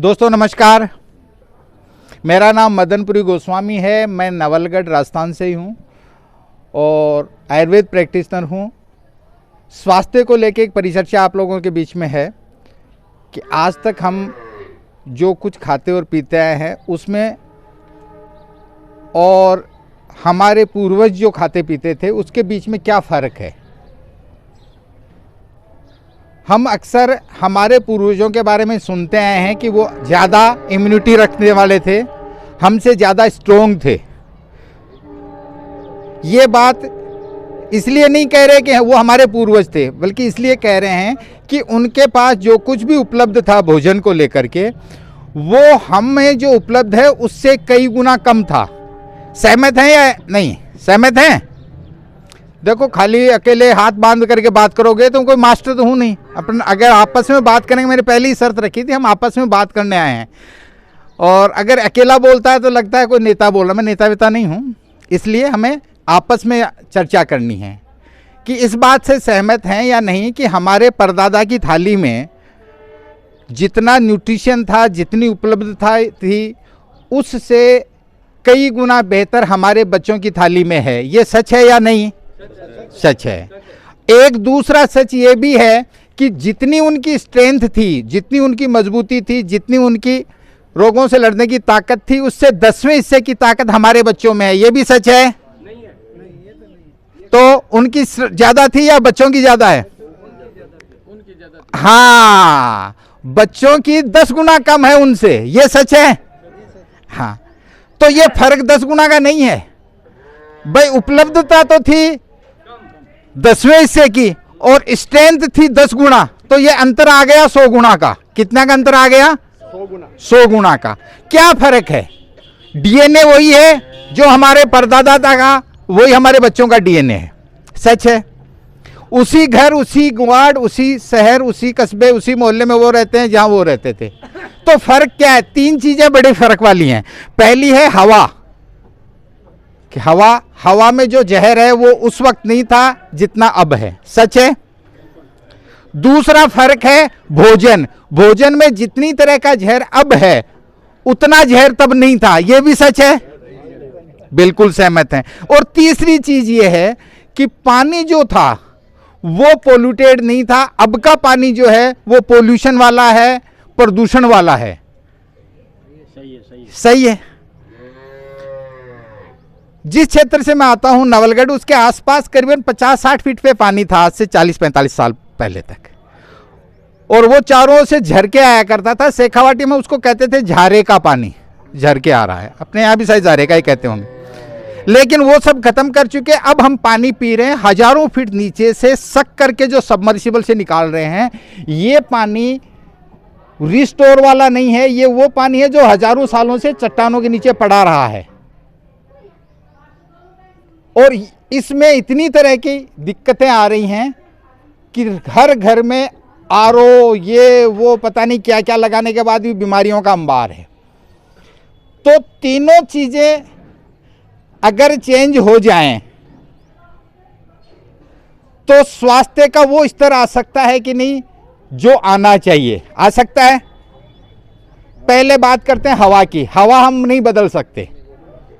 दोस्तों नमस्कार, मेरा नाम मदनपुरी गोस्वामी है। मैं नवलगढ़ राजस्थान से ही हूँ और आयुर्वेद प्रैक्टिशनर हूँ। स्वास्थ्य को लेके एक परिचर्चा आप लोगों के बीच में है कि आज तक हम जो कुछ खाते और पीते आए हैं उसमें और हमारे पूर्वज जो खाते पीते थे उसके बीच में क्या फ़र्क है। हम अक्सर हमारे पूर्वजों के बारे में सुनते आए हैं कि वो ज़्यादा इम्यूनिटी रखने वाले थे, हमसे ज़्यादा स्ट्रोंग थे। ये बात इसलिए नहीं कह रहे कि वो हमारे पूर्वज थे, बल्कि इसलिए कह रहे हैं कि उनके पास जो कुछ भी उपलब्ध था भोजन को लेकर के, वो हम में जो उपलब्ध है उससे कई गुना कम था। सहमत हैं या नहीं? सहमत हैं? देखो, खाली अकेले हाथ बांध करके बात करोगे तो कोई मास्टर तो हूँ नहीं। अपन अगर आपस में बात करेंगे, मैंने पहले ही शर्त रखी थी हम आपस में बात करने आए हैं, और अगर अकेला बोलता है तो लगता है कोई नेता बोल रहा। मैं नेता वेता नहीं हूँ, इसलिए हमें आपस में चर्चा करनी है कि इस बात से सहमत हैं या नहीं कि हमारे परदादा की थाली में जितना न्यूट्रिशन था, जितनी उपलब्धता थी, उससे कई गुना बेहतर हमारे बच्चों की थाली में है। ये सच है या नहीं? सच है। एक दूसरा सच ये भी है कि जितनी उनकी स्ट्रेंथ थी, जितनी उनकी मजबूती थी, जितनी उनकी रोगों से लड़ने की ताकत थी, उससे 10वें हिस्से की ताकत हमारे बच्चों में है। ये भी सच है? नहीं है। तो उनकी ज्यादा थी या बच्चों की ज्यादा है? उनकी ज्यादा। हाँ, बच्चों की 10 गुना कम है उनसे। ये सच है? हाँ। तो ये फर्क 10 गुना का नहीं है भाई। उपलब्धता तो थी 10वें हिस्से की और स्ट्रेंथ थी 10 गुना, तो ये अंतर आ गया 100 गुना का। कितना का अंतर आ गया? 100 गुना का। क्या फर्क है? डीएनए वही है जो हमारे परदादा का, वही हमारे बच्चों का डीएनए है। सच है। उसी घर, उसी वार्ड, उसी शहर, उसी कस्बे, उसी मोहल्ले में वो रहते हैं जहां वो रहते थे। तो फर्क क्या है? 3 चीजें बड़े फर्क वाली हैं। पहली है हवा, कि हवा में जो जहर है वो उस वक्त नहीं था जितना अब है। सच है। दूसरा फर्क है भोजन। भोजन में जितनी तरह का जहर अब है उतना जहर तब नहीं था। यह भी सच है। बिल्कुल सहमत हैं। और तीसरी चीज ये है कि पानी जो था वो पोल्यूटेड नहीं था। अब का पानी जो है वो पोल्यूशन वाला है, प्रदूषण वाला है। सही है। जिस क्षेत्र से मैं आता हूं नवलगढ़, उसके आसपास करीबन 50-60 फीट पे पानी था आज से 40-45 साल पहले तक, और वो चारों से झरके आया करता था। शेखावाटी में उसको कहते थे झारे का पानी। झरके आ रहा है, अपने यहां भी शायद झारे का ही कहते होंगे, लेकिन वो सब खत्म कर चुके। अब हम पानी पी रहे हैं हजारों फीट नीचे से सक करके, जो सबमर्सिबल से निकाल रहे हैं। ये पानी रिस्टोर वाला नहीं है, ये वो पानी है जो हजारों सालों से चट्टानों के नीचे पड़ा रहा है। और इसमें इतनी तरह की दिक्कतें आ रही हैं कि हर घर में आरओ, ये वो पता नहीं क्या क्या लगाने के बाद भी बीमारियों का अंबार है। तो तीनों चीजें अगर चेंज हो जाएं तो स्वास्थ्य का वो स्तर आ सकता है कि नहीं जो आना चाहिए। आ सकता है। पहले बात करते हैं हवा की। हवा हम नहीं बदल सकते,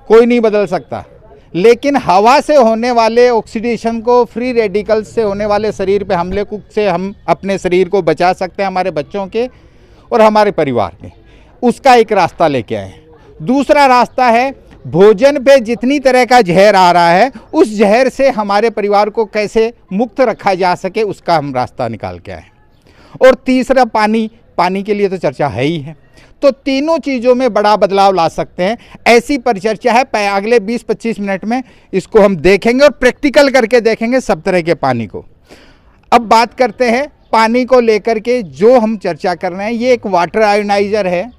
कोई नहीं बदल सकता, लेकिन हवा से होने वाले ऑक्सीडेशन को, फ्री रेडिकल्स से होने वाले शरीर पे हमले से हम अपने शरीर को बचा सकते हैं, हमारे बच्चों के और हमारे परिवार के। उसका एक रास्ता लेके आए। दूसरा रास्ता है भोजन पे जितनी तरह का जहर आ रहा है उस जहर से हमारे परिवार को कैसे मुक्त रखा जा सके, उसका हम रास्ता निकाल के आए। और तीसरा पानी। पानी के लिए तो चर्चा है ही है। तो तीनों चीज़ों में बड़ा बदलाव ला सकते हैं, ऐसी परिचर्चा है। अगले 20-25 मिनट में इसको हम देखेंगे और प्रैक्टिकल करके देखेंगे सब तरह के पानी को। अब बात करते हैं पानी को लेकर के जो हम चर्चा कर रहे हैं। ये एक वाटर आयोनाइजर है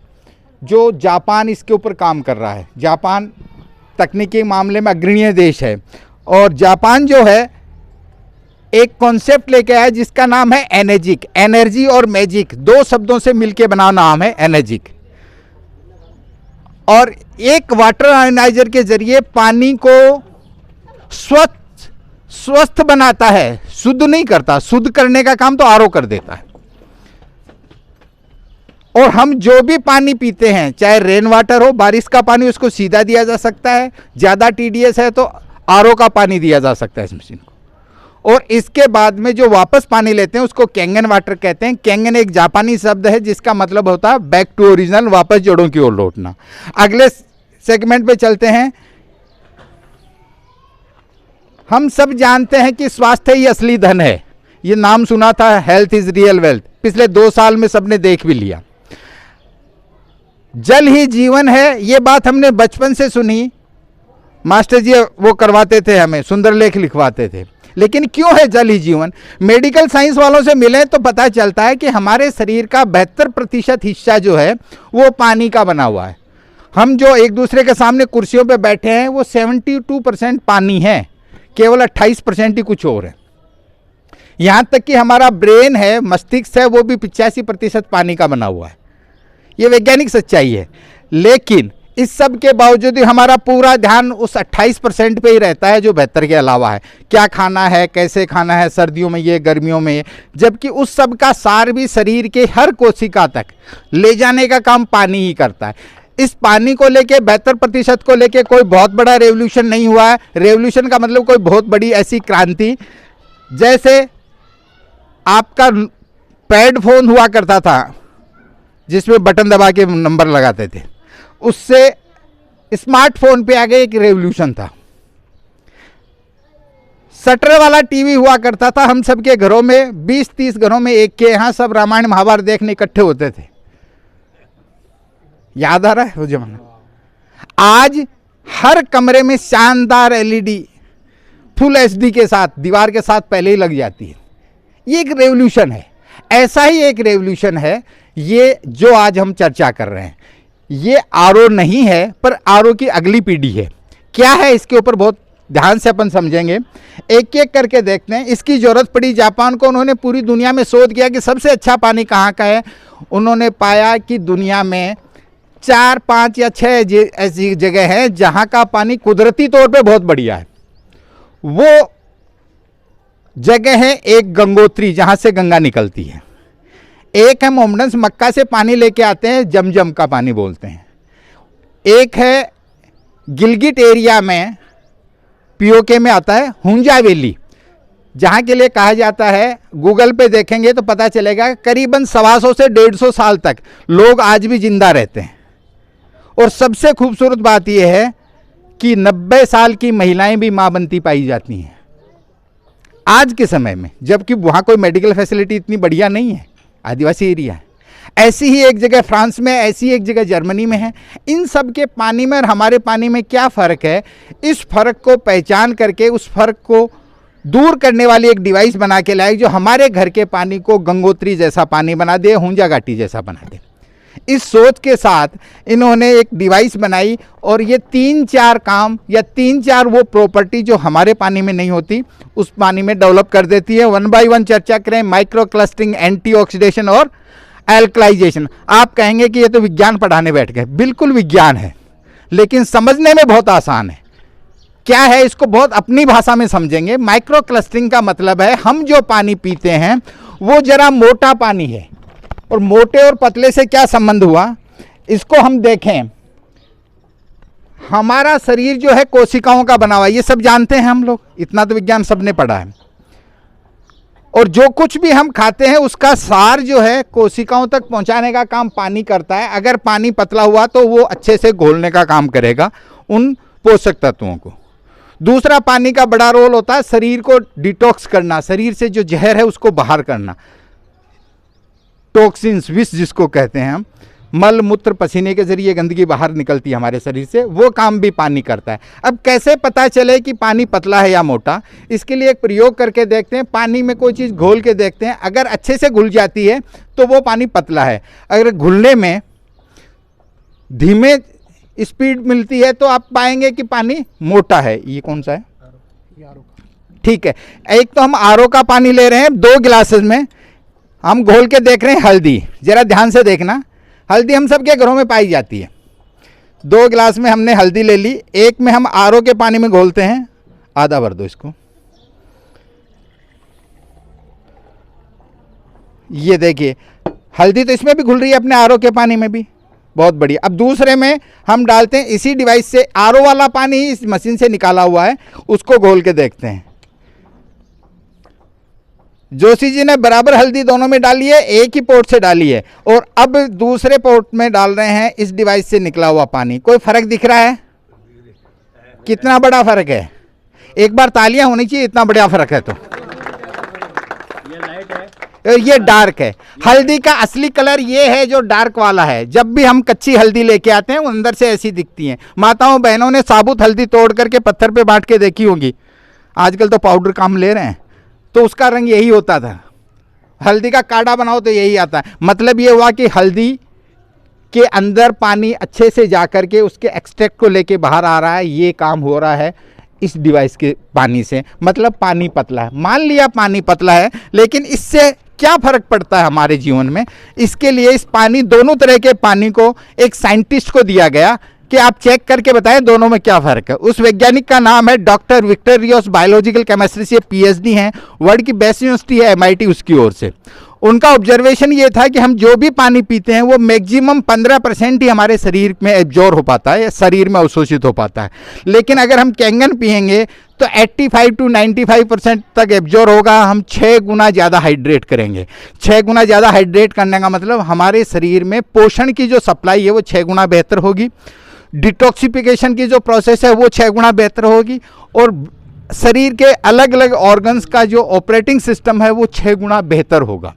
जो जापान इसके ऊपर काम कर रहा है। जापान तकनीकी मामले में अग्रणीय देश है, और जापान जो है एक कॉन्सेप्ट लेके आया जिसका नाम है एनर्जिक। एनर्जी और मैजिक 2 शब्दों से मिलके बना नाम है एनर्जिक। और एक वाटर आयोनाइजर के जरिए पानी को स्वस्थ बनाता है, शुद्ध नहीं करता। शुद्ध करने का काम तो आरओ कर देता है। और हम जो भी पानी पीते हैं, चाहे रेन वाटर हो, बारिश का पानी, उसको सीधा दिया जा सकता है। ज़्यादा TDS है तो RO का पानी दिया जा सकता है इस मशीन को। और इसके बाद में जो वापस पानी लेते हैं उसको कैंगन वाटर कहते हैं। कैंगन एक जापानी शब्द है जिसका मतलब होता है बैक टू ओरिजिनल, वापस जड़ों की ओर लौटना। अगले सेगमेंट पे चलते हैं। हम सब जानते हैं कि स्वास्थ्य ही असली धन है। ये नाम सुना था, हेल्थ इज रियल वेल्थ। पिछले 2 साल में सबने देख भी लिया। जल ही जीवन है, ये बात हमने बचपन से सुनी। मास्टर जी वो करवाते थे, हमें सुंदर लेख लिखवाते थे। लेकिन क्यों है जल ही जीवन? मेडिकल साइंस वालों से मिले तो पता चलता है कि हमारे शरीर का 72% हिस्सा जो है वो पानी का बना हुआ है। हम जो एक दूसरे के सामने कुर्सियों पे बैठे हैं वो 72% पानी है, केवल 28% ही कुछ और है। यहाँ तक कि हमारा ब्रेन है, मस्तिष्क है, वो भी 85% पानी का बना हुआ है। ये वैज्ञानिक सच्चाई है। लेकिन इस सब के बावजूद हमारा पूरा ध्यान उस 28% पे ही रहता है जो 72 के अलावा है। क्या खाना है, कैसे खाना है, सर्दियों में ये, गर्मियों में ये, जबकि उस सब का सार भी शरीर के हर कोशिका तक ले जाने का काम पानी ही करता है। इस पानी को लेके 72% को लेके कोई बहुत बड़ा रेवोल्यूशन नहीं हुआ है। रेवोल्यूशन का मतलब कोई बहुत बड़ी ऐसी क्रांति, जैसे आपका पैड फोन हुआ करता था जिसमें बटन दबा के नंबर लगाते थे, उससे स्मार्टफोन पे आगे एक रेवोल्यूशन था। शटर वाला टीवी हुआ करता था हम सबके घरों में, 20-30 घरों में एक के यहाँ सब रामायण महाभारत देखने इकट्ठे होते थे। याद आ रहा है वो जमाना? आज हर कमरे में शानदार LED फुल HD के साथ, दीवार के साथ पहले ही लग जाती है। ये एक रेवोल्यूशन है। ऐसा ही एक रेवोल्यूशन है ये जो आज हम चर्चा कर रहे हैं। ये RO नहीं है, पर RO की अगली पीढ़ी है। क्या है इसके ऊपर बहुत ध्यान से अपन समझेंगे, एक एक करके देखते हैं। इसकी जरूरत पड़ी जापान को। उन्होंने पूरी दुनिया में शोध किया कि सबसे अच्छा पानी कहाँ का है। उन्होंने पाया कि दुनिया में 4, 5 या 6 ऐसी जगह है जहाँ का पानी कुदरती तौर पे बहुत बढ़िया है। वो जगह है एक गंगोत्री, जहाँ से गंगा निकलती है। एक है मोहम्मडन, मक्का से पानी लेके आते हैं, जमजम का पानी बोलते हैं। एक है गिलगिट एरिया में, POK में आता है, हुंजा वैली, जहाँ के लिए कहा जाता है, गूगल पे देखेंगे तो पता चलेगा, करीबन 125 से 150 साल तक लोग आज भी जिंदा रहते हैं। और सबसे खूबसूरत बात यह है कि 90 साल की महिलाएं भी मां बनती पाई जाती हैं आज के समय में, जबकि वहाँ कोई मेडिकल फैसिलिटी इतनी बढ़िया नहीं है, आदिवासी एरिया है। ऐसी ही एक जगह फ्रांस में, ऐसी एक जगह जर्मनी में है। इन सब के पानी में और हमारे पानी में क्या फ़र्क है, इस फ़र्क को पहचान करके उस फ़र्क को दूर करने वाली एक डिवाइस बना के लाए जो हमारे घर के पानी को गंगोत्री जैसा पानी बना दे, हुंजा घाटी जैसा बना दे। इस सोच के साथ इन्होंने एक डिवाइस बनाई और ये 3-4 काम या 3-4 वो प्रॉपर्टी जो हमारे पानी में नहीं होती उस पानी में डेवलप कर देती है। 1 बाय 1 चर्चा करें। माइक्रो क्लस्टरिंग, एंटीऑक्सीडेशन और एल्कलाइजेशन। आप कहेंगे कि ये तो विज्ञान पढ़ाने बैठ गए। बिल्कुल विज्ञान है, लेकिन समझने में बहुत आसान है। क्या है, इसको बहुत अपनी भाषा में समझेंगे। माइक्रो क्लस्टरिंग का मतलब है हम जो पानी पीते हैं वो जरा मोटा पानी है। और मोटे और पतले से क्या संबंध हुआ, इसको हम देखें। हमारा शरीर जो है कोशिकाओं का बना हुआ है, ये सब जानते हैं हम लोग, इतना तो विज्ञान सबने पढ़ा है। और जो कुछ भी हम खाते हैं उसका सार जो है कोशिकाओं तक पहुंचाने का काम पानी करता है। अगर पानी पतला हुआ तो वो अच्छे से घोलने का काम करेगा उन पोषक तत्वों को। दूसरा, पानी का बड़ा रोल होता है शरीर को डिटॉक्स करना, शरीर से जो जहर है उसको बाहर करना। टॉक्सिन्स, विष जिसको कहते हैं हम, मल मूत्र पसीने के जरिए गंदगी बाहर निकलती है हमारे शरीर से, वो काम भी पानी करता है। अब कैसे पता चले कि पानी पतला है या मोटा, इसके लिए एक प्रयोग करके देखते हैं। पानी में कोई चीज़ घोल के देखते हैं, अगर अच्छे से घुल जाती है तो वो पानी पतला है। अगर घुलने में धीमे स्पीड मिलती है तो आप पाएंगे कि पानी मोटा है। ये कौन सा है? ठीक है। एक तो हम RO का पानी ले रहे हैं 2 गिलासेस में, हम घोल के देख रहे हैं हल्दी। जरा ध्यान से देखना, हल्दी हम सबके घरों में पाई जाती है। 2 गिलास में हमने हल्दी ले ली, एक में हम RO के पानी में घोलते हैं, आधा भर दो इसको। ये देखिए हल्दी तो इसमें भी घुल रही है, अपने आरओ के पानी में भी, बहुत बढ़िया। अब दूसरे में हम डालते हैं इसी डिवाइस से, आरओ वाला पानी इस मशीन से निकाला हुआ है, उसको घोल के देखते हैं। जोशी जी ने बराबर हल्दी दोनों में डाली है, एक ही पोर्ट से डाली है, और अब दूसरे पोर्ट में डाल रहे हैं इस डिवाइस से निकला हुआ पानी। कोई फर्क दिख रहा है? कितना बड़ा फर्क है? एक बार तालियां होनी चाहिए, इतना बड़ा फर्क है। तो ये लाइट है और ये डार्क है। हल्दी का असली कलर ये है जो डार्क वाला है। जब भी हम कच्ची हल्दी लेके आते हैं वो अंदर से ऐसी दिखती हैं। माताओं बहनों ने साबुत हल्दी तोड़ करके पत्थर पे बांट के देखी होगी, आजकल तो पाउडर काम ले रहे हैं, तो उसका रंग यही होता था। हल्दी का काढ़ा बनाओ तो यही आता है। मतलब ये हुआ कि हल्दी के अंदर पानी अच्छे से जा कर के उसके एक्सट्रैक्ट को लेके बाहर आ रहा है, ये काम हो रहा है इस डिवाइस के पानी से। मतलब पानी पतला है, मान लिया पानी पतला है, लेकिन इससे क्या फर्क पड़ता है हमारे जीवन में? इसके लिए इस पानी, दोनों तरह के पानी को एक साइंटिस्ट को दिया गया कि आप चेक करके बताएं दोनों में क्या फर्क है। उस वैज्ञानिक का नाम है doctor Victor Rios, biological chemistry से पीएचडी हैं, वर्ल्ड की बेस्ट यूनिवर्सिटी है एमआईटी, उसकी ओर से। उनका ऑब्जर्वेशन ये था कि हम जो भी पानी पीते हैं वो मैक्सिमम 15% ही हमारे शरीर में एब्जॉर्ब हो पाता है, शरीर में अवशोषित हो पाता है। लेकिन अगर हम कैंगन पियेंगे तो 85 to 95% तक एब्जॉर्ब होगा। हम 6 गुना ज़्यादा हाइड्रेट करेंगे। 6 गुना ज़्यादा हाइड्रेट करने का मतलब हमारे शरीर में पोषण की जो सप्लाई है वो 6 गुना बेहतर होगी, डिटॉक्सिफिकेशन की जो प्रोसेस है वो 6 गुना बेहतर होगी, और शरीर के अलग अलग ऑर्गन्स का जो ऑपरेटिंग सिस्टम है वो 6 गुना बेहतर होगा।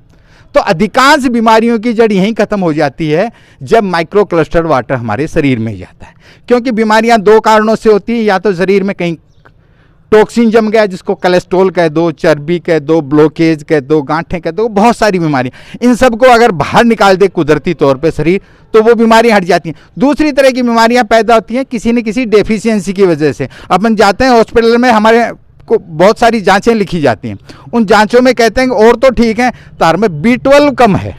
तो अधिकांश बीमारियों की जड़ यहीं खत्म हो जाती है जब माइक्रो क्लस्टर वाटर हमारे शरीर में जाता है। क्योंकि बीमारियां 2 कारणों से होती हैं, या तो शरीर में कहीं टॉक्सिन जम गया जिसको कोलेस्ट्रॉल कह दो, चर्बी कह दो, ब्लॉकेज कह दो, गांठें कह दो, बहुत सारी बीमारियां। इन सब को अगर बाहर निकाल दे कुदरती तौर पे शरीर, तो वो बीमारियां हट जाती हैं। दूसरी तरह की बीमारियां पैदा होती हैं किसी न किसी डेफिशिएंसी की वजह से। अपन जाते हैं हॉस्पिटल में, हमारे को बहुत सारी जांचें लिखी जाती हैं, उन जांचों में कहते हैं और तो ठीक है, तार में B12 कम है,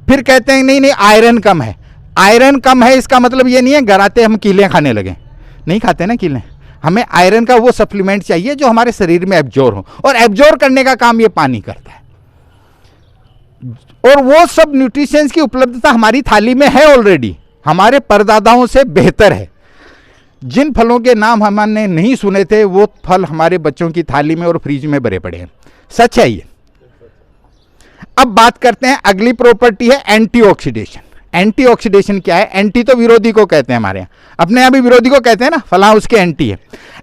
फिर कहते हैं नहीं नहीं आयरन कम है। आयरन कम है इसका मतलब ये नहीं है घर आते हम कीलें खाने लगे, नहीं खाते ना कीलें। हमें आयरन का वो सप्लीमेंट चाहिए जो हमारे शरीर में एब्जॉर्ब हो, और एब्जॉर्ब करने का काम ये पानी करता है। और वो सब न्यूट्रिशंस की उपलब्धता हमारी थाली में है ऑलरेडी, हमारे परदादाओं से बेहतर है। जिन फलों के नाम हमने नहीं सुने थे वो फल हमारे बच्चों की थाली में और फ्रिज में भरे पड़े हैं। सच है ये। अब बात करते हैं, अगली प्रॉपर्टी है एंटीऑक्सीडेशन। एंटीऑक्सीडेशन क्या है? एंटी तो विरोधी को कहते हैं, हमारे यहाँ अपने यहाँ भी विरोधी को कहते हैं ना, फलां उसके एंटी है।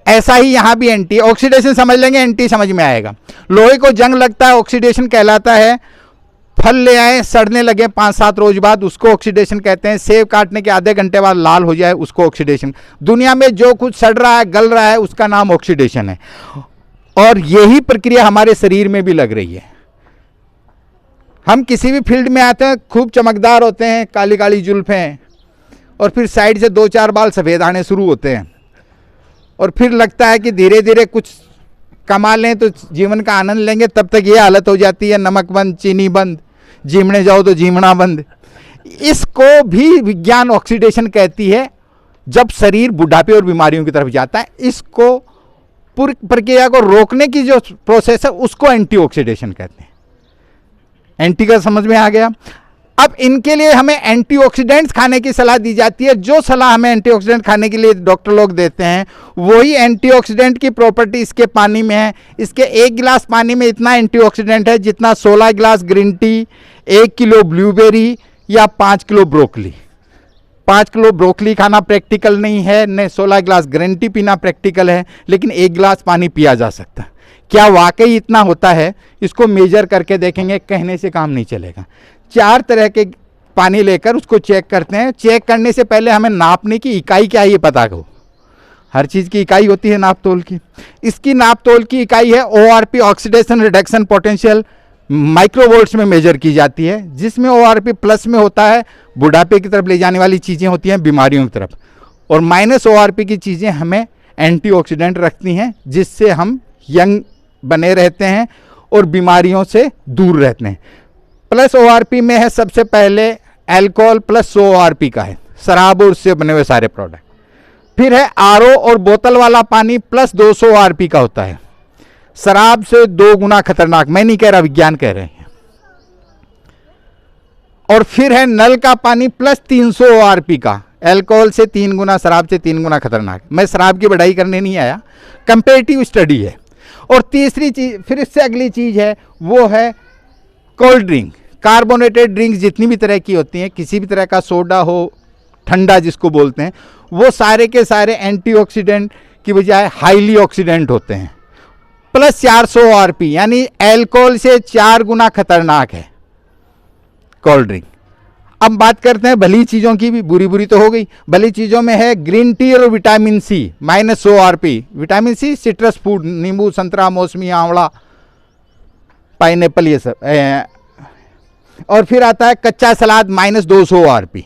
ऐसा ही यहाँ भी एंटी, ऑक्सीडेशन समझ लेंगे, एंटी समझ में आएगा। लोहे को जंग लगता है, ऑक्सीडेशन कहलाता है। फल ले आए, सड़ने लगे 5-7 रोज बाद, उसको ऑक्सीडेशन कहते हैं। सेब काटने के आधे घंटे बाद लाल हो जाए, उसको ऑक्सीडेशन। दुनिया में जो कुछ सड़ रहा है, गल रहा है, उसका नाम ऑक्सीडेशन है। और यही प्रक्रिया हमारे शरीर में भी लग रही है। हम किसी भी फील्ड में आते हैं, खूब चमकदार होते हैं, काली काली जुल्फें, और फिर साइड से 2-4 बाल सफ़ेद आने शुरू होते हैं, और फिर लगता है कि धीरे धीरे कुछ कमा लें तो जीवन का आनंद लेंगे, तब तक ये हालत हो जाती है नमक बंद, चीनी बंद, जीमने जाओ तो जीमना बंद। इसको भी विज्ञान ऑक्सीडेशन कहती है, जब शरीर बुढ़ापे और बीमारियों की तरफ जाता है। इसको पूरी प्रक्रिया को रोकने की जो प्रोसेस है उसको एंटीऑक्सीडेशन कहते हैं। एंटी का समझ में आ गया। अब इनके लिए हमें एंटीऑक्सीडेंट्स खाने की सलाह दी जाती है। जो सलाह हमें एंटीऑक्सीडेंट खाने के लिए डॉक्टर लोग देते हैं, वही एंटीऑक्सीडेंट की प्रॉपर्टी इसके पानी में है। इसके 1 गिलास पानी में इतना एंटीऑक्सीडेंट है जितना 16 गिलास ग्रीन टी, 1 किलो ब्लूबेरी या 5 किलो ब्रोकली। 5 किलो ब्रोकली खाना प्रैक्टिकल नहीं है, न 16 गिलास ग्रीन टी पीना प्रैक्टिकल है, लेकिन 1 गिलास पानी पिया जा सकता है। क्या वाकई इतना होता है? इसको मेजर करके देखेंगे, कहने से काम नहीं चलेगा। 4 तरह के पानी लेकर उसको चेक करते हैं। चेक करने से पहले हमें नापने की इकाई क्या है ये पता हो। हर चीज़ की इकाई होती है नाप तोल की। इसकी नाप तोल की इकाई है ORP, oxidation reduction potential, microvolts में मेजर की जाती है। जिसमें ORP प्लस में होता है बुढ़ापे की तरफ ले जाने वाली चीज़ें होती हैं, बीमारियों की तरफ, और माइनस ORP की चीज़ें हमें एंटीऑक्सीडेंट रखती हैं, जिससे हम यंग बने रहते हैं और बीमारियों से दूर रहते हैं। प्लस ORP में है सबसे पहले अल्कोहल, प्लस ORP का है शराब और उससे बने हुए सारे प्रोडक्ट। फिर है RO और बोतल वाला पानी, प्लस 200 ORP का होता है, शराब से 2 गुना खतरनाक। मैं नहीं कह रहा, विज्ञान कह रहे हैं। और फिर है नल का पानी प्लस 300 ORP का, अल्कोहल से 3 गुना, शराब से 3 गुना खतरनाक। मैं शराब की बढ़ाई करने नहीं आया, कंपेरेटिव स्टडी है। और तीसरी चीज, फिर इससे अगली चीज है वो है कोल्ड ड्रिंक, कार्बोनेटेड ड्रिंक्स जितनी भी तरह की होती हैं, किसी भी तरह का सोडा हो, ठंडा जिसको बोलते हैं, वो सारे के सारे एंटीऑक्सीडेंट की बजाय हाईली ऑक्सीडेंट होते हैं। प्लस 400 ORP, यानी अल्कोहल से 4 गुना खतरनाक है कोल्ड ड्रिंक। अब बात करते हैं भली चीज़ों की भी, बुरी बुरी तो हो गई। भली चीज़ों में है ग्रीन टी और vitamin C, -100 ORP। Vitamin C citrus food, नींबू, संतरा, मौसमी, आंवला, पाइनएप्पल, ये सब। और फिर आता है कच्चा सलाद, -200 ORP।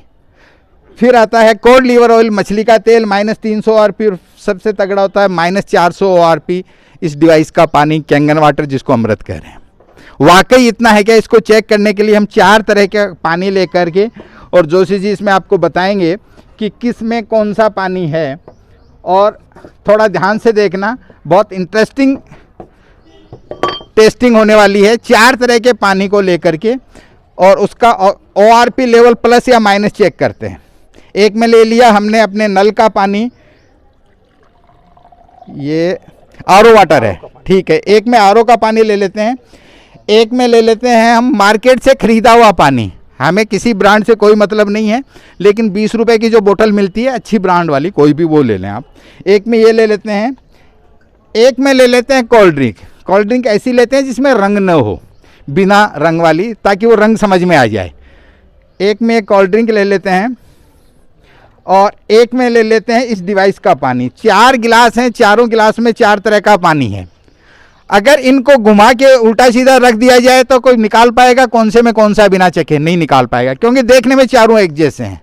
फिर आता है कोड लीवर ऑयल, मछली का तेल, -300 ORP। और सबसे तगड़ा होता है -400 ORP इस डिवाइस का पानी, कैंगन वाटर, जिसको अमृत कह रहे हैं। वाकई इतना है क्या? इसको चेक करने के लिए हम 4 तरह के पानी लेकर के, और जोशी जी इसमें आपको बताएंगे कि किस में कौन सा पानी है। और थोड़ा ध्यान से देखना, बहुत इंटरेस्टिंग टेस्टिंग होने वाली है। 4 तरह के पानी को लेकर के और उसका ORP लेवल प्लस या माइनस चेक करते हैं। एक में ले लिया हमने अपने नल का पानी, ये RO वाटर है, ठीक है। एक में RO का पानी ले लेते हैं। एक में ले लेते हैं हम मार्केट से खरीदा हुआ पानी, हमें किसी ब्रांड से कोई मतलब नहीं है, लेकिन 20 रुपए की जो बोतल मिलती है अच्छी ब्रांड वाली, कोई भी वो ले लें आप। एक में ये ले लेते हैं। एक में ले लेते हैं कोल्ड ड्रिंक। कोल्ड ड्रिंक ऐसी लेते हैं जिसमें रंग न हो, बिना रंग वाली, ताकि वो रंग समझ में आ जाए। एक में एक कोल्ड ड्रिंक ले लेते हैं और एक में ले लेते हैं इस डिवाइस का पानी। 4 गिलास हैं, चारों गिलास में 4 तरह का पानी है। अगर इनको घुमा के उल्टा सीधा रख दिया जाए तो कोई निकाल पाएगा कौन से में कौन सा बिना चखे? नहीं निकाल पाएगा, क्योंकि देखने में चारों एक जैसे हैं।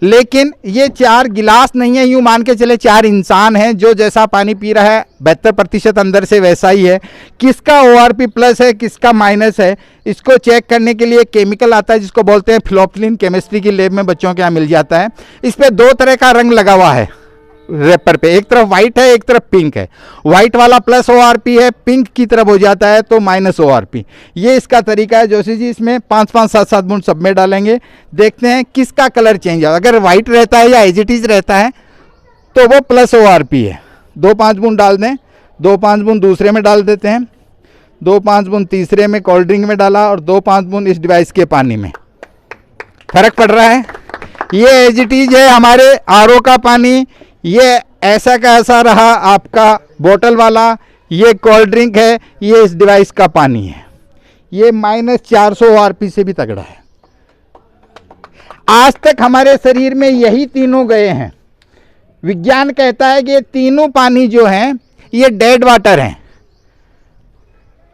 लेकिन ये 4 गिलास नहीं है, यूं मान के चले 4 इंसान हैं, जो जैसा पानी पी रहा है 72% अंदर से वैसा ही है। किसका ORP प्लस है, किसका माइनस है, इसको चेक करने के लिए केमिकल आता है जिसको बोलते हैं फ्लोपलिन। केमिस्ट्री की लैब में बच्चों के यहाँ मिल जाता है। इस पर 2 तरह का रंग लगा हुआ है रेपर पे, एक तरफ वाइट है, एक तरफ पिंक है। वाइट वाला प्लस ORP है, पिंक की तरफ हो जाता है तो माइनस ORP। ये इसका तरीका है। जोशी जी इसमें 5-5, 7-7 बूंद सब में डालेंगे, देखते हैं किसका कलर चेंज है। अगर वाइट रहता है या एज इट इज रहता है तो वो प्लस ORP है। 2-5 बूंद डाल दें, 2-5 बूंद दूसरे में डाल देते हैं, 2-5 बूंद तीसरे में कोल्ड ड्रिंक में डाला, और 2-5 बूंद इस डिवाइस के पानी में। फर्क पड़ रहा है? ये एज इट इज है हमारे RO का पानी, ये ऐसा का ऐसा रहा आपका बोतल वाला। ये कोल्ड ड्रिंक है, ये इस डिवाइस का पानी है। ये -400 ORP से भी तगड़ा है। आज तक हमारे शरीर में यही तीनों गए हैं। विज्ञान कहता है कि ये तीनों पानी जो हैं ये डेड वाटर हैं।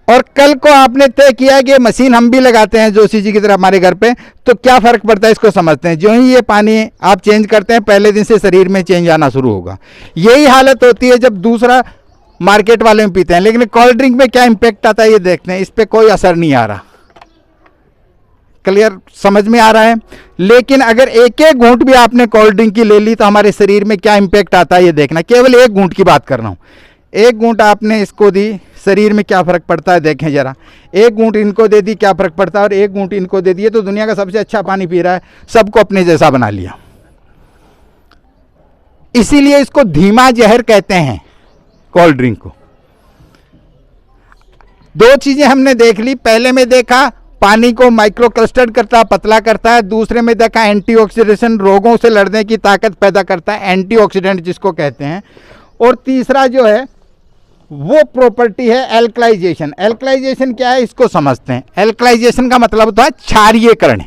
और कल को आपने तय किया कि मशीन हम भी लगाते हैं जोशी जी की तरह हमारे घर पे, तो क्या फर्क पड़ता है इसको समझते हैं। जो ही ये पानी आप चेंज करते हैं, पहले दिन से शरीर में चेंज आना शुरू होगा। यही हालत होती है जब दूसरा मार्केट वाले में पीते हैं। लेकिन कोल्ड ड्रिंक में क्या इंपैक्ट आता है ये देखते हैं, इस पर कोई असर नहीं आ रहा। क्लियर समझ में आ रहा है? लेकिन अगर एक एक घूंट भी आपने कोल्ड ड्रिंक की ले ली तो हमारे शरीर में क्या इंपैक्ट आता है ये देखना। केवल एक घूंट की बात कर रहा हूँ। एक घूंट आपने इसको दी, शरीर में क्या फर्क पड़ता है देखें जरा। एक घूंट इनको दे दी, क्या फर्क पड़ता है, और एक घूंट इनको दे दिए तो दुनिया का सबसे अच्छा पानी पी रहा है, सबको अपने जैसा बना लिया। इसीलिए इसको धीमा जहर कहते हैं कोल्ड ड्रिंक को। 2 चीजें हमने देख ली। पहले में देखा पानी को माइक्रो क्लस्टर्ड करता है, पतला करता है। दूसरे में देखा एंटीऑक्सीडेशन, रोगों से लड़ने की ताकत पैदा करता है, एंटीऑक्सीडेंट जिसको कहते हैं। और तीसरा जो है वो प्रॉपर्टी है एल्कलाइजेशन। एल्कलाइजेशन क्या है इसको समझते हैं। एल्कलाइजेशन का मतलब होता है क्षारीयकरण।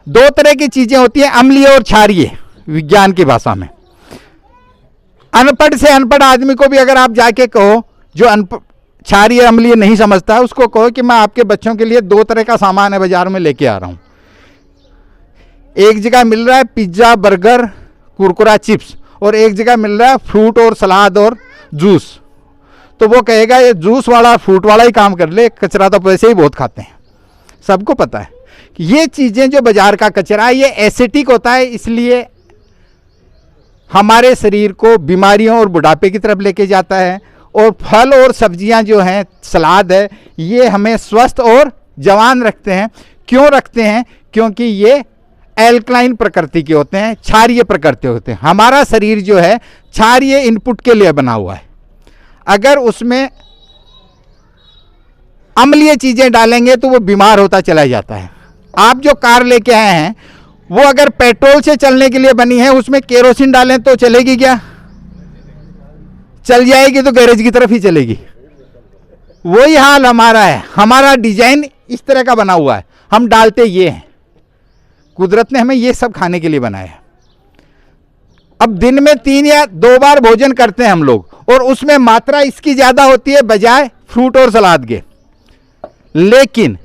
2 तरह की चीजें होती हैं, अम्लीय और क्षारीय, विज्ञान की भाषा में। अनपढ़ से अनपढ़ आदमी को भी अगर आप जाके कहो, जो क्षारीय अम्लीय नहीं समझता है, उसको कहो कि मैं आपके बच्चों के लिए 2 तरह का सामान है बाजार में लेके आ रहा हूं। एक जगह मिल रहा है पिज्जा, बर्गर, कुरकुरा, चिप्स, और एक जगह मिल रहा है फ्रूट और सलाद और जूस। तो वो कहेगा ये जूस वाला फ्रूट वाला ही काम कर ले, कचरा तो वैसे ही बहुत खाते हैं। सबको पता है कि ये चीज़ें जो बाजार का कचरा है ये एसिटिक होता है, इसलिए हमारे शरीर को बीमारियों और बुढ़ापे की तरफ लेके जाता है। और फल और सब्जियां जो हैं, सलाद है, ये हमें स्वस्थ और जवान रखते हैं। क्यों रखते हैं? क्योंकि ये एल्कलाइन प्रकृति के होते हैं, क्षारीय प्रकृति होते हैं। हमारा शरीर जो है क्षारीय इनपुट के लिए बना हुआ है। अगर उसमें अम्लीय चीजें डालेंगे तो वो बीमार होता चला जाता है। आप जो कार लेके आए हैं वो अगर पेट्रोल से चलने के लिए बनी है, उसमें केरोसिन डालें तो चलेगी क्या? चल जाएगी तो गैरेज की तरफ ही चलेगी। वही हाल हमारा है। हमारा डिजाइन इस तरह का बना हुआ है, हम डालते ये हैं। कुदरत ने हमें ये सब खाने के लिए बनाया है। अब दिन में 3 या 2 बार भोजन करते हैं हम लोग, और उसमें मात्रा इसकी ज्यादा होती है बजाय फ्रूट और सलाद के। लेकिन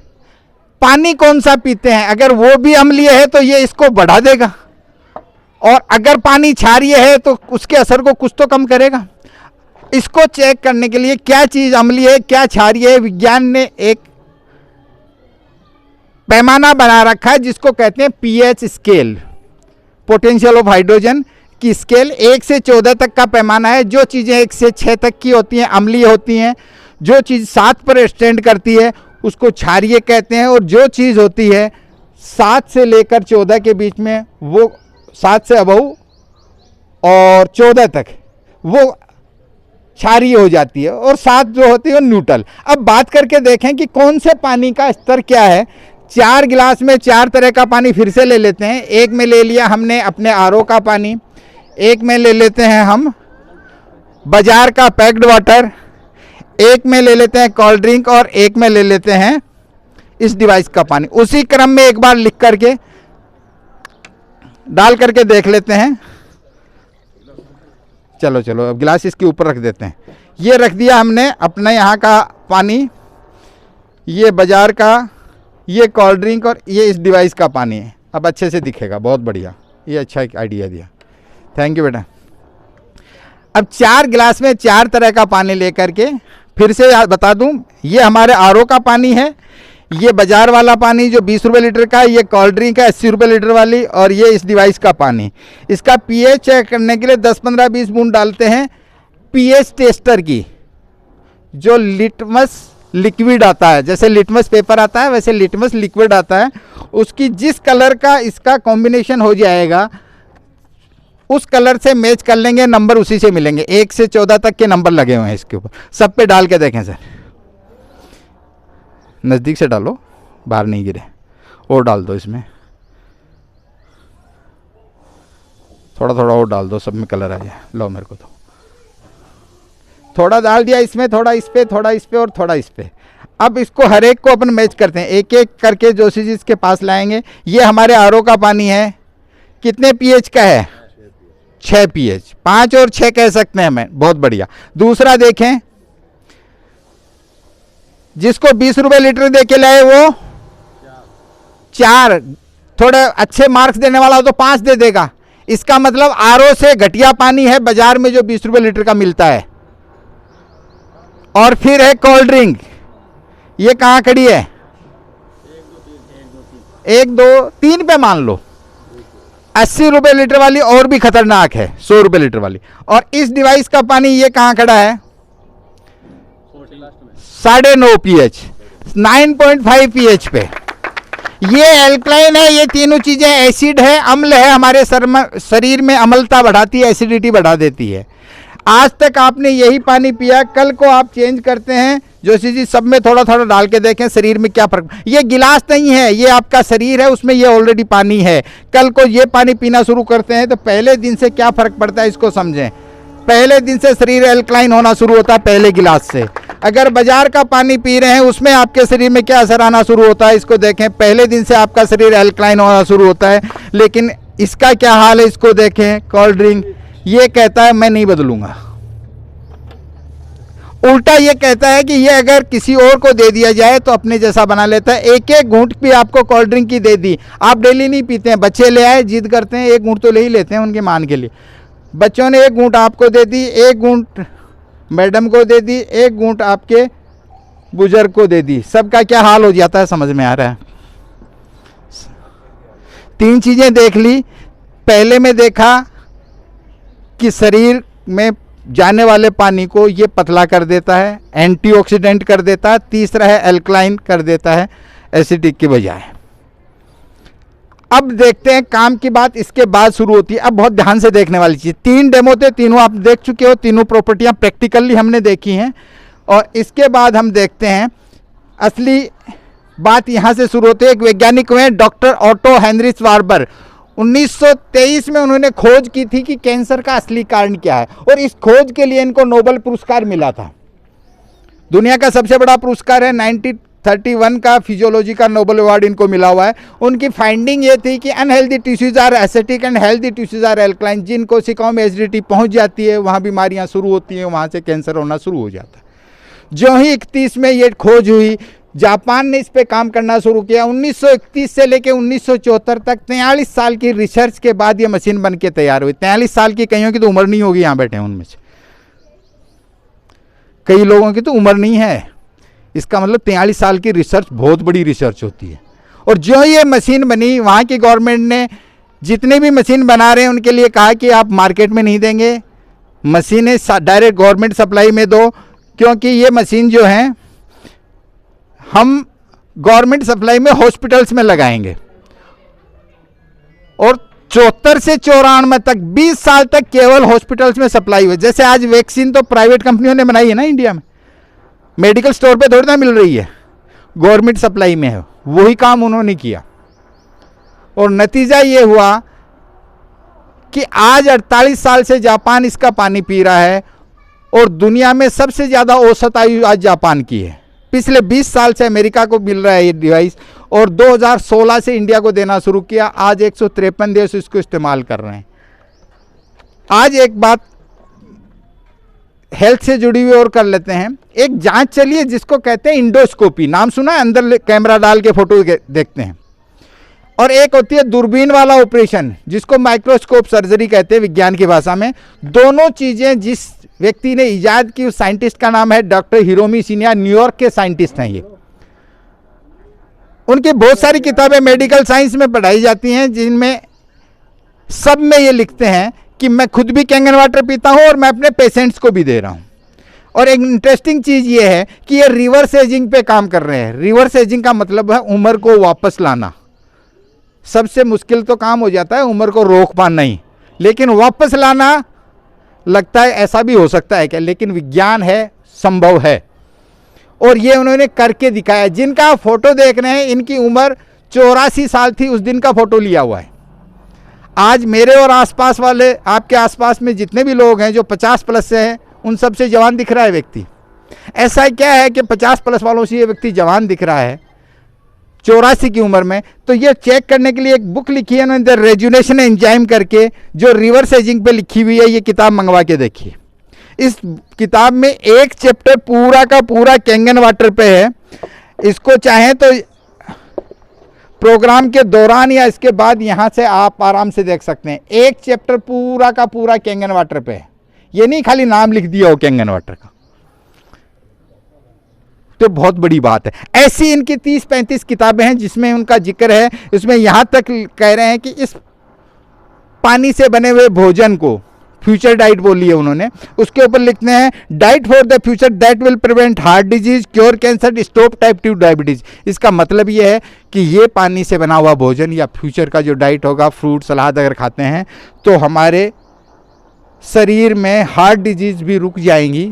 पानी कौन सा पीते हैं? अगर वो भी अम्लीय है तो ये इसको बढ़ा देगा, और अगर पानी क्षारीय है तो उसके असर को कुछ तो कम करेगा। इसको चेक करने के लिए क्या चीज अम्लीय है, क्या क्षारीय है, विज्ञान ने एक पैमाना बना रखा है जिसको कहते हैं pH scale, potential of hydrogen की स्केल। 1 से 14 तक का पैमाना है। जो चीजें 1 से 6 तक की होती हैं अम्लीय होती हैं, जो चीज 7 पर स्टैंड करती है उसको क्षारीय कहते हैं, और जो चीज होती है 7 से लेकर 14 के बीच में, वो 7 से अबव और 14 तक वो क्षारीय हो जाती है, और 7 जो होती है वो न्यूट्रल। अब बात करके देखें कि कौन से पानी का स्तर क्या है। 4 गिलास में 4 तरह का पानी फिर से ले लेते हैं। एक में ले लिया हमने अपने आरओ का पानी, एक में ले लेते हैं हम बाजार का पैक्ड वाटर, एक में ले लेते हैं कोल्ड ड्रिंक, और एक में ले लेते हैं इस डिवाइस का पानी। उसी क्रम में एक बार लिख करके डाल करके देख लेते हैं। चलो चलो अब गिलास इसके ऊपर रख देते हैं। ये रख दिया हमने अपने यहाँ का पानी, ये बाजार का, ये कोल्ड ड्रिंक, और ये इस डिवाइस का पानी है। अब अच्छे से दिखेगा, बहुत बढ़िया, ये अच्छा एक आइडिया दिया, थैंक यू बेटा। अब 4 गिलास में 4 तरह का पानी लेकर के फिर से बता दूं, ये हमारे आरओ का पानी है, ये बाजार वाला पानी जो 20 रुपये लीटर का है, ये कोल्ड ड्रिंक है 80 रुपये लीटर वाली, और ये इस डिवाइस का पानी। इसका पीएच चेक करने के लिए 10, 15, 20 बूंद डालते हैं पीएच टेस्टर की, जो लिटमस लिक्विड आता है। जैसे लिटमस पेपर आता है वैसे लिटमस लिक्विड आता है। उसकी जिस कलर का इसका कॉम्बिनेशन हो जाएगा उस कलर से मैच कर लेंगे, नंबर उसी से मिलेंगे। 1 से 14 तक के नंबर लगे हुए हैं इसके ऊपर। सब पे डाल के देखें सर, नज़दीक से डालो, बाहर नहीं गिरे, और डाल दो इसमें, थोड़ा थोड़ा और डाल दो, सब में कलर आ जाए। लो मेरे को तो थोड़ा डाल दिया इसमें, थोड़ा इस पे, थोड़ा इस पे, और थोड़ा इस पे। अब इसको हर एक को अपन मैच करते हैं, एक एक करके जो चीज़ इसके पास लाएंगे। ये हमारे आरओ का पानी है, कितने पीएच का है? 6 पीएच, 5 और 6 कह सकते हैं हमें, बहुत बढ़िया। दूसरा देखें, जिसको 20 रुपये लीटर दे के लाए वो 4, थोड़े अच्छे मार्क्स देने वाला हो तो 5 दे देगा। इसका मतलब आरओ से घटिया पानी है बाजार में जो 20 रुपये लीटर का मिलता है। और फिर है कोल्ड ड्रिंक, ये कहाँ खड़ी है? 1, 2, 3 पे मान लो। 80 रुपये लीटर वाली और भी खतरनाक है, 100 रुपये लीटर वाली। और इस डिवाइस का पानी ये कहाँ खड़ा है? 9.5 पीएच, 9.5 पीएच पे। ये एल्कलाइन है, ये तीनों चीजें एसिड है, अम्ल है, हमारे शरीर में अम्लता बढ़ाती है, एसिडिटी बढ़ा देती है। आज तक आपने यही पानी पिया, कल को आप चेंज करते हैं, जो चीज़ सब में थोड़ा थोड़ा डाल के देखें शरीर में क्या फर्क। ये गिलास नहीं है, ये आपका शरीर है, उसमें ये ऑलरेडी पानी है। कल को ये पानी पीना शुरू करते हैं तो पहले दिन से क्या फ़र्क पड़ता है इसको समझें। पहले दिन से शरीर एल्कलाइन होना शुरू होता है, पहले गिलास से। अगर बाजार का पानी पी रहे हैं उसमें आपके शरीर में क्या असर आना शुरू होता है इसको देखें। पहले दिन से आपका शरीर एल्कलाइन होना शुरू होता है। लेकिन इसका क्या हाल है इसको देखें। कोल्ड ड्रिंक ये कहता है मैं नहीं बदलूंगा, उल्टा ये कहता है कि ये अगर किसी और को दे दिया जाए तो अपने जैसा बना लेता है। एक एक घूंट भी आपको कोल्ड ड्रिंक की दे दी, आप डेली नहीं पीते हैं, बच्चे ले आए जिद करते हैं, एक घूंट तो ले ही लेते हैं उनके मान के लिए। बच्चों ने एक घूंट आपको दे दी, एक घूंट मैडम को दे दी, एक घूंट आपके बुजुर्ग को दे दी, सबका क्या हाल हो जाता है समझ में आ रहा है। 3 चीज़ें देख ली। पहले में देखा कि शरीर में जाने वाले पानी को ये पतला कर देता है, एंटीऑक्सीडेंट कर देता है। तीसरा है एल्कलाइन कर देता है। एसिटिक की बजाय। अब देखते हैं काम की बात इसके बाद शुरू होती है। अब बहुत ध्यान से देखने वाली चीज़, 3 डेमो थे, तीनों आप देख चुके हो, तीनों प्रॉपर्टियां प्रैक्टिकली हमने देखी हैं। और इसके बाद हम देखते हैं असली बात यहाँ से शुरू होती है। एक वैज्ञानिक हुए डॉक्टर ऑटो हेनरी श्वार्बर, 1923 में उन्होंने खोज की थी कि कैंसर का असली कारण क्या है, और इस खोज के लिए इनको नोबेल पुरस्कार मिला था। दुनिया का सबसे बड़ा पुरस्कार है, 1931 का फिजियोलॉजी का नोबेल अवार्ड इनको मिला हुआ है। उनकी फाइंडिंग ये थी कि unhealthy tissues are acidic and healthy tissues are alkaline. जिन कोशिकाओं में एसिडिटी पहुंच जाती है वहाँ बीमारियाँ शुरू होती हैं, वहाँ से कैंसर होना शुरू हो जाता है। जो ही 31 में ये खोज हुई, जापान ने इस पे काम करना शुरू किया। 1931 से लेकर 1974 तक 43 साल की रिसर्च के बाद ये मशीन बन के तैयार हुई। 43 साल की, कईयों की तो उम्र नहीं होगी, यहाँ बैठे हैं उनमें से कई लोगों की तो उम्र नहीं है। इसका मतलब 43 साल की रिसर्च बहुत बड़ी रिसर्च होती है। और जो ये मशीन बनी, वहाँ की गवर्नमेंट ने जितने भी मशीन बना रहे हैं उनके लिए कहा कि आप मार्केट में नहीं देंगे, मशीनें डायरेक्ट गवर्नमेंट सप्लाई में दो, क्योंकि ये मशीन जो है हम गवर्नमेंट सप्लाई में हॉस्पिटल्स में लगाएंगे। और 74 से 94 तक 20 साल तक केवल हॉस्पिटल्स में सप्लाई हुई। जैसे आज वैक्सीन तो प्राइवेट कंपनियों ने बनाई है ना इंडिया में, मेडिकल स्टोर पे थोड़ी ना मिल रही है, गवर्नमेंट सप्लाई में है। वही काम उन्होंने किया और नतीजा ये हुआ कि आज 48 साल से जापान इसका पानी पी रहा है और दुनिया में सबसे ज़्यादा औसत आयु आज जापान की है। पिछले 20 साल से अमेरिका को मिल रहा है ये डिवाइस और 2016 से इंडिया को देना शुरू किया। आज 153 देश इसको इस्तेमाल कर रहे हैं। आज एक बात हेल्थ से जुड़ी हुई और कर लेते हैं। एक जांच चली है जिसको कहते हैं इंडोस्कोपी, नाम सुना है? अंदर कैमरा डाल के फोटो देखते हैं। और एक होती है दूरबीन वाला ऑपरेशन जिसको माइक्रोस्कोप सर्जरी कहते हैं विज्ञान की भाषा में। दोनों चीज़ें जिस व्यक्ति ने इजाद की उस साइंटिस्ट का नाम है डॉक्टर हिरोमी शिनिया, न्यूयॉर्क के साइंटिस्ट हैं ये। उनकी बहुत सारी किताबें मेडिकल साइंस में पढ़ाई जाती हैं जिनमें सब में ये लिखते हैं कि मैं खुद भी कैंगन वाटर पीता हूं और मैं अपने पेशेंट्स को भी दे रहा हूं। और एक इंटरेस्टिंग चीज़ ये है कि ये रिवर्स एजिंग पे काम कर रहे हैं। रिवर्स एजिंग का मतलब है उम्र को वापस लाना। सबसे मुश्किल तो काम हो जाता है उम्र को रोक पाना ही, लेकिन वापस लाना लगता है ऐसा भी हो सकता है क्या, लेकिन विज्ञान है, संभव है। और ये उन्होंने करके दिखाया। जिनका आप फोटो देख रहे हैं इनकी उम्र 84 साल थी, उस दिन का फोटो लिया हुआ है। आज मेरे और आसपास वाले, आपके आसपास में जितने भी लोग हैं जो 50 प्लस से हैं, उन सबसे जवान दिख रहा है व्यक्ति। ऐसा क्या है कि 50 प्लस वालों से ये व्यक्ति जवान दिख रहा है 84 की उम्र में? तो ये चेक करने के लिए एक बुक लिखी है उन्होंने, द रेजुनेशन एंजाइम करके, जो रिवर्स एजिंग पे लिखी हुई है। ये किताब मंगवा के देखिए। इस किताब में एक चैप्टर पूरा का पूरा कैंगन वाटर पे है। इसको चाहें तो प्रोग्राम के दौरान या इसके बाद यहाँ से आप आराम से देख सकते हैं। एक चैप्टर पूरा का पूरा कैंगन वाटर पे है। ये नहीं खाली नाम लिख दिया हो कैंगन वाटर का, तो बहुत बड़ी बात है। ऐसी इनकी 30-35 किताबें हैं जिसमें उनका जिक्र है। इसमें यहाँ तक कह रहे हैं कि इस पानी से बने हुए भोजन को फ्यूचर डाइट बोली है उन्होंने। उसके ऊपर लिखते हैं diet for the future that will prevent heart disease, cure cancer, stop type 2 diabetes. इसका मतलब ये है कि ये पानी से बना हुआ भोजन या फ्यूचर का जो डाइट होगा, फ्रूट सलाद अगर खाते हैं तो हमारे शरीर में हार्ट डिजीज भी रुक जाएंगी,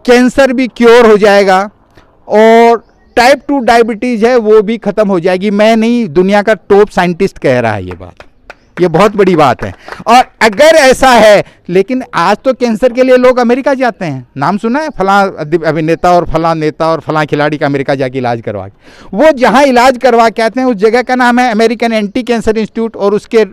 कैंसर भी क्योर हो जाएगा और टाइप 2 डायबिटीज है वो भी खत्म हो जाएगी। मैं नहीं, दुनिया का टॉप साइंटिस्ट कह रहा है ये बात। ये बहुत बड़ी बात है। और अगर ऐसा है, लेकिन आज तो कैंसर के लिए लोग अमेरिका जाते हैं। नाम सुना है? फलां अभिनेता और फलां नेता और फलां खिलाड़ी का अमेरिका जाके इलाज करवा के, वो जहां इलाज करवा के आते हैं उस जगह का नाम है अमेरिकन एंटी कैंसर इंस्टीट्यूट। और उसके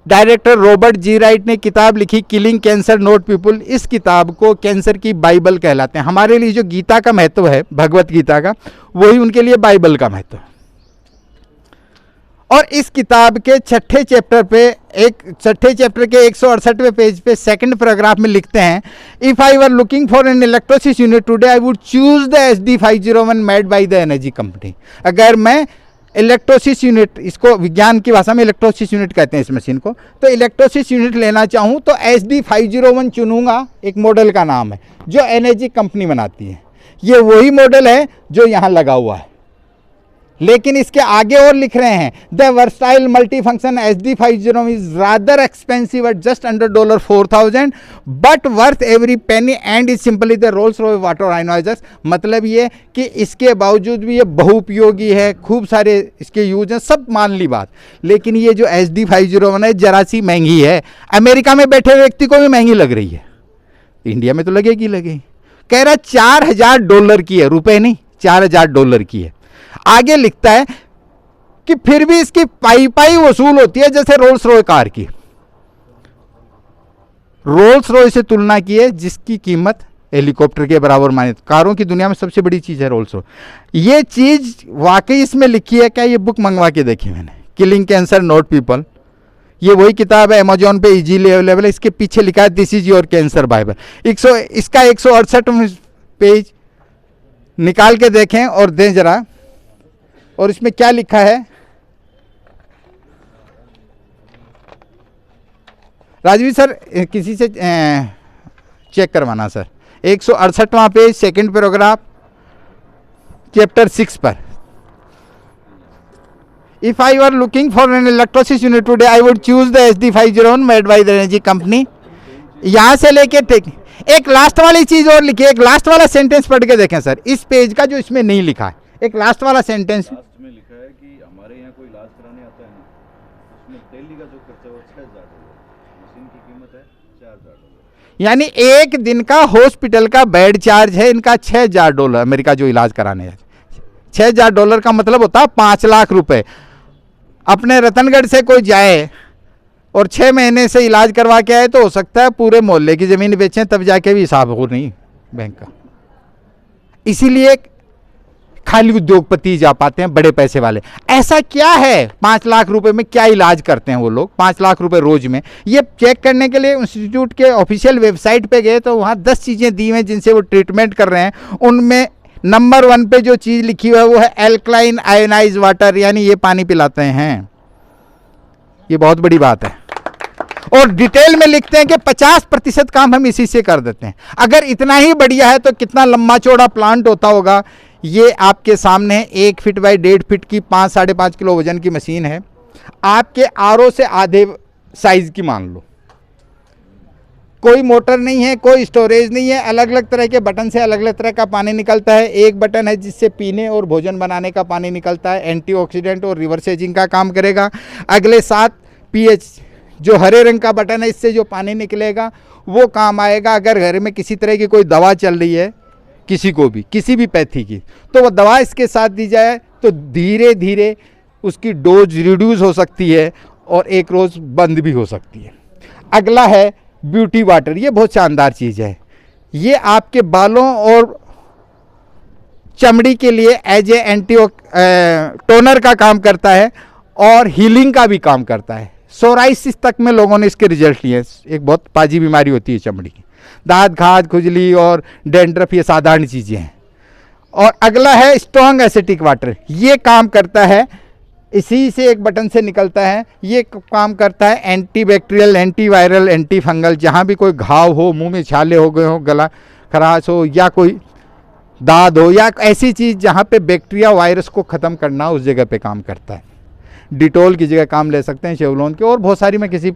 डायरेक्टर रॉबर्ट जी राइट ने किताब लिखी किलिंग कैंसर नॉट पीपुल। इस किताब को कैंसर की बाइबल कहलाते हैं। हमारे लिए जो गीता का महत्व है, भगवत गीता का, वही उनके लिए बाइबल का महत्व है। और इस किताब के 6ठे चैप्टर पे, छठे चैप्टर के 168वें पेज पे सेकंड पैराग्राफ में लिखते हैं, if I were looking for an electrolysis unit today I would choose the SD501 made by the energy company. अगर मैं इलेक्ट्रोसिस यूनिट, इसको विज्ञान की भाषा में इलेक्ट्रोसिस यूनिट कहते हैं इस मशीन को, तो इलेक्ट्रोसिस यूनिट लेना चाहूँ तो SD501 चुनूंगा। एक मॉडल का नाम है जो एनर्जी कंपनी बनाती है। ये वही मॉडल है जो यहाँ लगा हुआ है, लेकिन इसके आगे और लिख रहे हैं the versatile multi function SD50 is rather expensive at just under $4,000 but worth every penny and is simply the Rolls Royce water ionisers. मतलब ये कि इसके बावजूद भी ये बहुउपयोगी है, खूब सारे इसके यूज हैं, सब मान ली बात, लेकिन ये जो SD50 है जरा सी महंगी है। अमेरिका में बैठे व्यक्ति को भी महंगी लग रही है, इंडिया में तो लगेगी लगेगी। कह रहा $4,000 की है, रुपए नहीं, $4,000 की है। आगे लिखता है कि फिर भी इसकी पाई पाई वसूल होती है जैसे रोल्स रॉय कार की। रोल्स रॉय से तुलना की है जिसकी कीमत हेलीकॉप्टर के बराबर मानी। कारों की दुनिया में सबसे बड़ी चीज है रोल्स रॉय। ये चीज वाकई इसमें लिखी है क्या? ये बुक मंगवा के देखी मैंने, किलिंग कैंसर नॉट पीपल। ये वही किताब है, अमेजोन पे इजीली अवेलेबल है। इसके पीछे लिखा है this is your cancer Bible. इसका 168 पेज निकाल के देखें और दें जरा। और इसमें क्या लिखा है राजवीर सर, किसी से चेक करवाना सर। 168वां पेज, सेकंड पैराग्राफ, चैप्टर 6 पर। If I were looking for an electrolysis unit today, I would choose the SD50 made by the energy company। यहां से लेके एक लास्ट वाली चीज और लिखी है, एक लास्ट वाला सेंटेंस पढ़ के देखें सर, इस पेज का जो इसमें नहीं लिखा है। एक लास्ट वाला सेंटेंस में लिखा है कि हमारे यहाँ कोई इलाज कराने आता है ना, उसमें डेली का जो खर्चा वो $6,000, मशीन की कीमत है $4,000। यानी एक दिन का हॉस्पिटल का बेड चार्ज है इनका $6,000। अमेरिका जो इलाज कराने है $6,000 का मतलब होता है 5 लाख रुपए। अपने रतनगढ़ से कोई जाए और 6 महीने से इलाज करवा के आए तो हो सकता है पूरे मोहल्ले की जमीन बेचें तब जाके भी हिसाब हो नहीं बैंक का। इसीलिए खाली उद्योगपति जा पाते हैं, बड़े पैसे वाले। ऐसा क्या है 5 लाख रुपए में क्या इलाज करते हैं वो लोग 5 लाख रुपए रोज में? ये चेक करने के लिए इंस्टीट्यूट के ऑफिशियल वेबसाइट पे गए तो वहाँ 10 चीज़ें दी हैं जिनसे वो ट्रीटमेंट कर रहे हैं। उनमें नंबर 1 पे जो चीज़ लिखी हुई है वो है एल्कलाइन आयोनाइज वाटर, यानी ये पानी पिलाते हैं। ये बहुत बड़ी बात है। और डिटेल में लिखते हैं कि 50% काम हम इसी से कर देते हैं। अगर इतना ही बढ़िया है तो कितना लंबा चौड़ा प्लांट होता होगा। ये आपके सामने 1 फीट बाई 1.5 फीट की 5-5.5 किलो वजन की मशीन है। आपके आरओ से आधे साइज की मान लो। कोई मोटर नहीं है, कोई स्टोरेज नहीं है, अलग अलग तरह के बटन से अलग अलग तरह का पानी निकलता है। एक बटन है जिससे पीने और भोजन बनाने का पानी निकलता है, एंटीऑक्सीडेंट और रिवर्स एजिंग का काम करेगा। अगले 7 pH जो हरे रंग का बटन है, इससे जो पानी निकलेगा वो काम आएगा। अगर घर में किसी तरह की कोई दवा चल रही है, किसी को भी किसी भी पैथी की, तो वो दवा इसके साथ दी जाए तो धीरे धीरे उसकी डोज रिड्यूस हो सकती है और एक रोज़ बंद भी हो सकती है। अगला है ब्यूटी वाटर। ये बहुत शानदार चीज़ है। ये आपके बालों और चमड़ी के लिए एज ए एंटी टोनर का काम करता है और हीलिंग का भी काम करता है। सोराइसिस तक में लोगों ने इसके रिजल्ट लिए। एक बहुत पाजी बीमारी होती है चमड़ी की, दांत घात, खुजली और डेंड्रफ, ये साधारण चीज़ें हैं। और अगला है स्ट्रॉन्ग एसिटिक वाटर। ये काम करता है, इसी से एक बटन से निकलता है। ये काम करता है एंटीबैक्टीरियल, एंटीवायरल, एंटी फंगल। जहाँ भी कोई घाव हो, मुंह में छाले हो गए हो, गला खराश हो या कोई दाद हो या ऐसी चीज़ जहाँ पे बैक्टीरिया वायरस को ख़त्म करना उस जगह पे काम करता है। डिटॉल की जगह काम ले सकते हैं, शेवलॉन के, और बहुत सारी। मैं किसी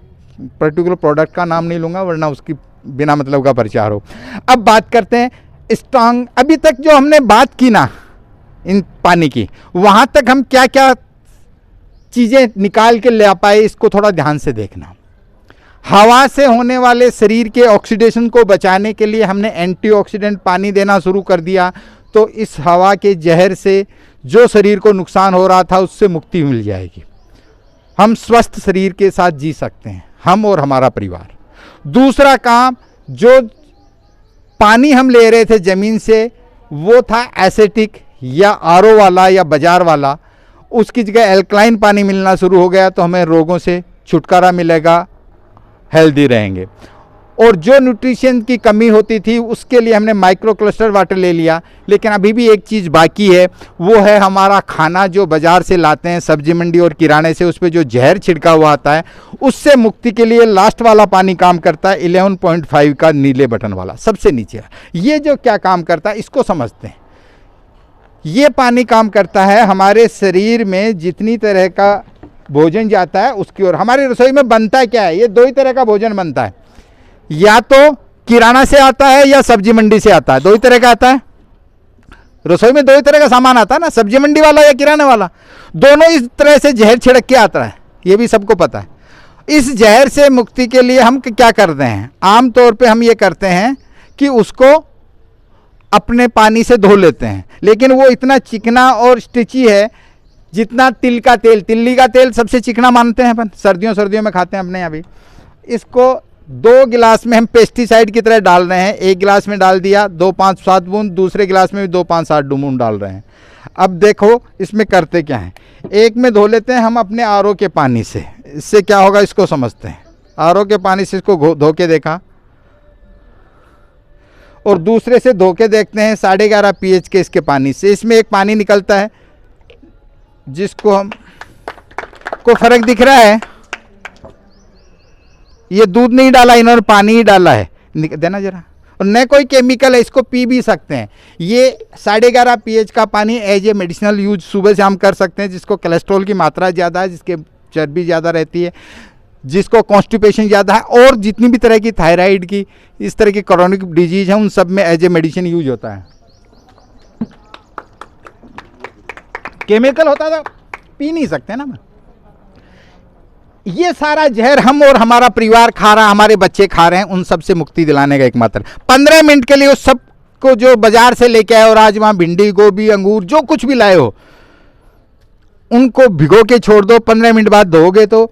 पर्टिकुलर प्रोडक्ट का नाम नहीं लूँगा वरना उसकी बिना मतलब का प्रचार हो। अब बात करते हैं स्ट्रॉन्ग। अभी तक जो हमने बात की ना इन पानी की, वहाँ तक हम क्या क्या चीज़ें निकाल के ले आ पाए, इसको थोड़ा ध्यान से देखना। हवा से होने वाले शरीर के ऑक्सीडेशन को बचाने के लिए हमने एंटीऑक्सीडेंट पानी देना शुरू कर दिया, तो इस हवा के जहर से जो शरीर को नुकसान हो रहा था उससे मुक्ति मिल जाएगी। हम स्वस्थ शरीर के साथ जी सकते हैं, हम और हमारा परिवार। दूसरा काम, जो पानी हम ले रहे थे ज़मीन से, वो था एसिटिक या आरओ वाला या बाजार वाला। उसकी जगह एल्कलाइन पानी मिलना शुरू हो गया, तो हमें रोगों से छुटकारा मिलेगा, हेल्दी रहेंगे। और जो न्यूट्रिशन की कमी होती थी उसके लिए हमने माइक्रो क्लस्टर वाटर ले लिया। लेकिन अभी भी एक चीज़ बाकी है, वो है हमारा खाना जो बाज़ार से लाते हैं सब्जी मंडी और किराने से, उस पर जो जहर छिड़का हुआ आता है, उससे मुक्ति के लिए लास्ट वाला पानी काम करता है 11.5 का नीले बटन वाला, सबसे नीचे। ये जो क्या काम करता है इसको समझते हैं। ये पानी काम करता है हमारे शरीर में जितनी तरह का भोजन जाता है उसकी ओर। हमारी रसोई में बनता क्या है? ये 2 ही तरह का भोजन बनता है, या तो किराना से आता है या सब्जी मंडी से आता है। 2 ही तरह का आता है रसोई में, 2 ही तरह का सामान आता है ना, सब्जी मंडी वाला या किराने वाला। दोनों इस तरह से जहर छिड़क के आता है, ये भी सबको पता है। इस जहर से मुक्ति के लिए हम क्या करते हैं? आम तौर पे हम ये करते हैं कि उसको अपने पानी से धो लेते हैं, लेकिन वो इतना चिकना और स्टिची है जितना तिल का तेल। तिल्ली का तेल सबसे चिकना मानते हैं अपन, सर्दियों में खाते हैं अपने यहाँ भी। इसको 2 गिलास में हम पेस्टिसाइड की तरह डाल रहे हैं। 1 गिलास में डाल दिया 2, 5, 7 बूंद, दूसरे गिलास में भी 2, 5, 7 बूंद डाल रहे हैं। अब देखो इसमें करते क्या है। एक में धो लेते हैं हम अपने आरओ के पानी से, इससे क्या होगा इसको समझते हैं। आरओ के पानी से इसको धो के देखा, और दूसरे से धो के देखते हैं 11.5 pH के इसके पानी से। इसमें एक पानी निकलता है जिसको हम को फर्क दिख रहा है, ये दूध नहीं डाला इन्होंने, पानी ही डाला है, देना जरा। और न कोई केमिकल है, इसको पी भी सकते हैं। ये 11.5 pH का पानी एज ए मेडिसिनल यूज सुबह से हम कर सकते हैं। जिसको कोलेस्ट्रॉल की मात्रा ज़्यादा है, जिसके चर्बी ज़्यादा रहती है, जिसको कॉन्स्टिपेशन ज़्यादा है, और जितनी भी तरह की थायराइड की इस तरह की क्रोनिक डिजीज है, उन सब में एज ए मेडिसिन यूज होता है। केमिकल होता था पी नहीं सकते ना। ये सारा जहर हम और हमारा परिवार खा रहा है, हमारे बच्चे खा रहे हैं, उन सब से मुक्ति दिलाने का एकमात्र 15 मिनट के लिए उस सब को जो बाजार से लेके आए, और आज वहां भिंडी, गोभी, अंगूर जो कुछ भी लाए हो, उनको भिगो के छोड़ दो। 15 मिनट बाद धोगे तो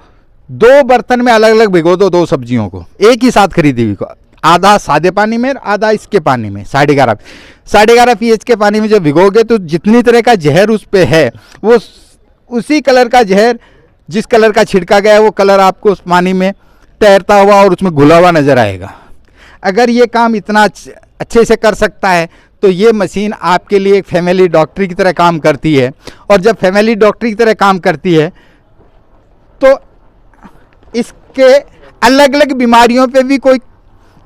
2 बर्तन में अलग अलग भिगो दो 2 सब्जियों को, एक ही साथ खरीदी हुई को, आधा सादे पानी में, आधा इसके पानी में। 11.5 pH के पानी में जब भिगोगे तो जितनी तरह का जहर उस पे है, वो उसी कलर का जहर जिस कलर का छिड़का गया है, वो कलर आपको उस पानी में तैरता हुआ और उसमें घुला हुआ नजर आएगा। अगर ये काम इतना अच्छे से कर सकता है तो ये मशीन आपके लिए एक फैमिली डॉक्टर की तरह काम करती है। और जब फैमिली डॉक्टर की तरह काम करती है तो इसके अलग अलग बीमारियों पे भी कोई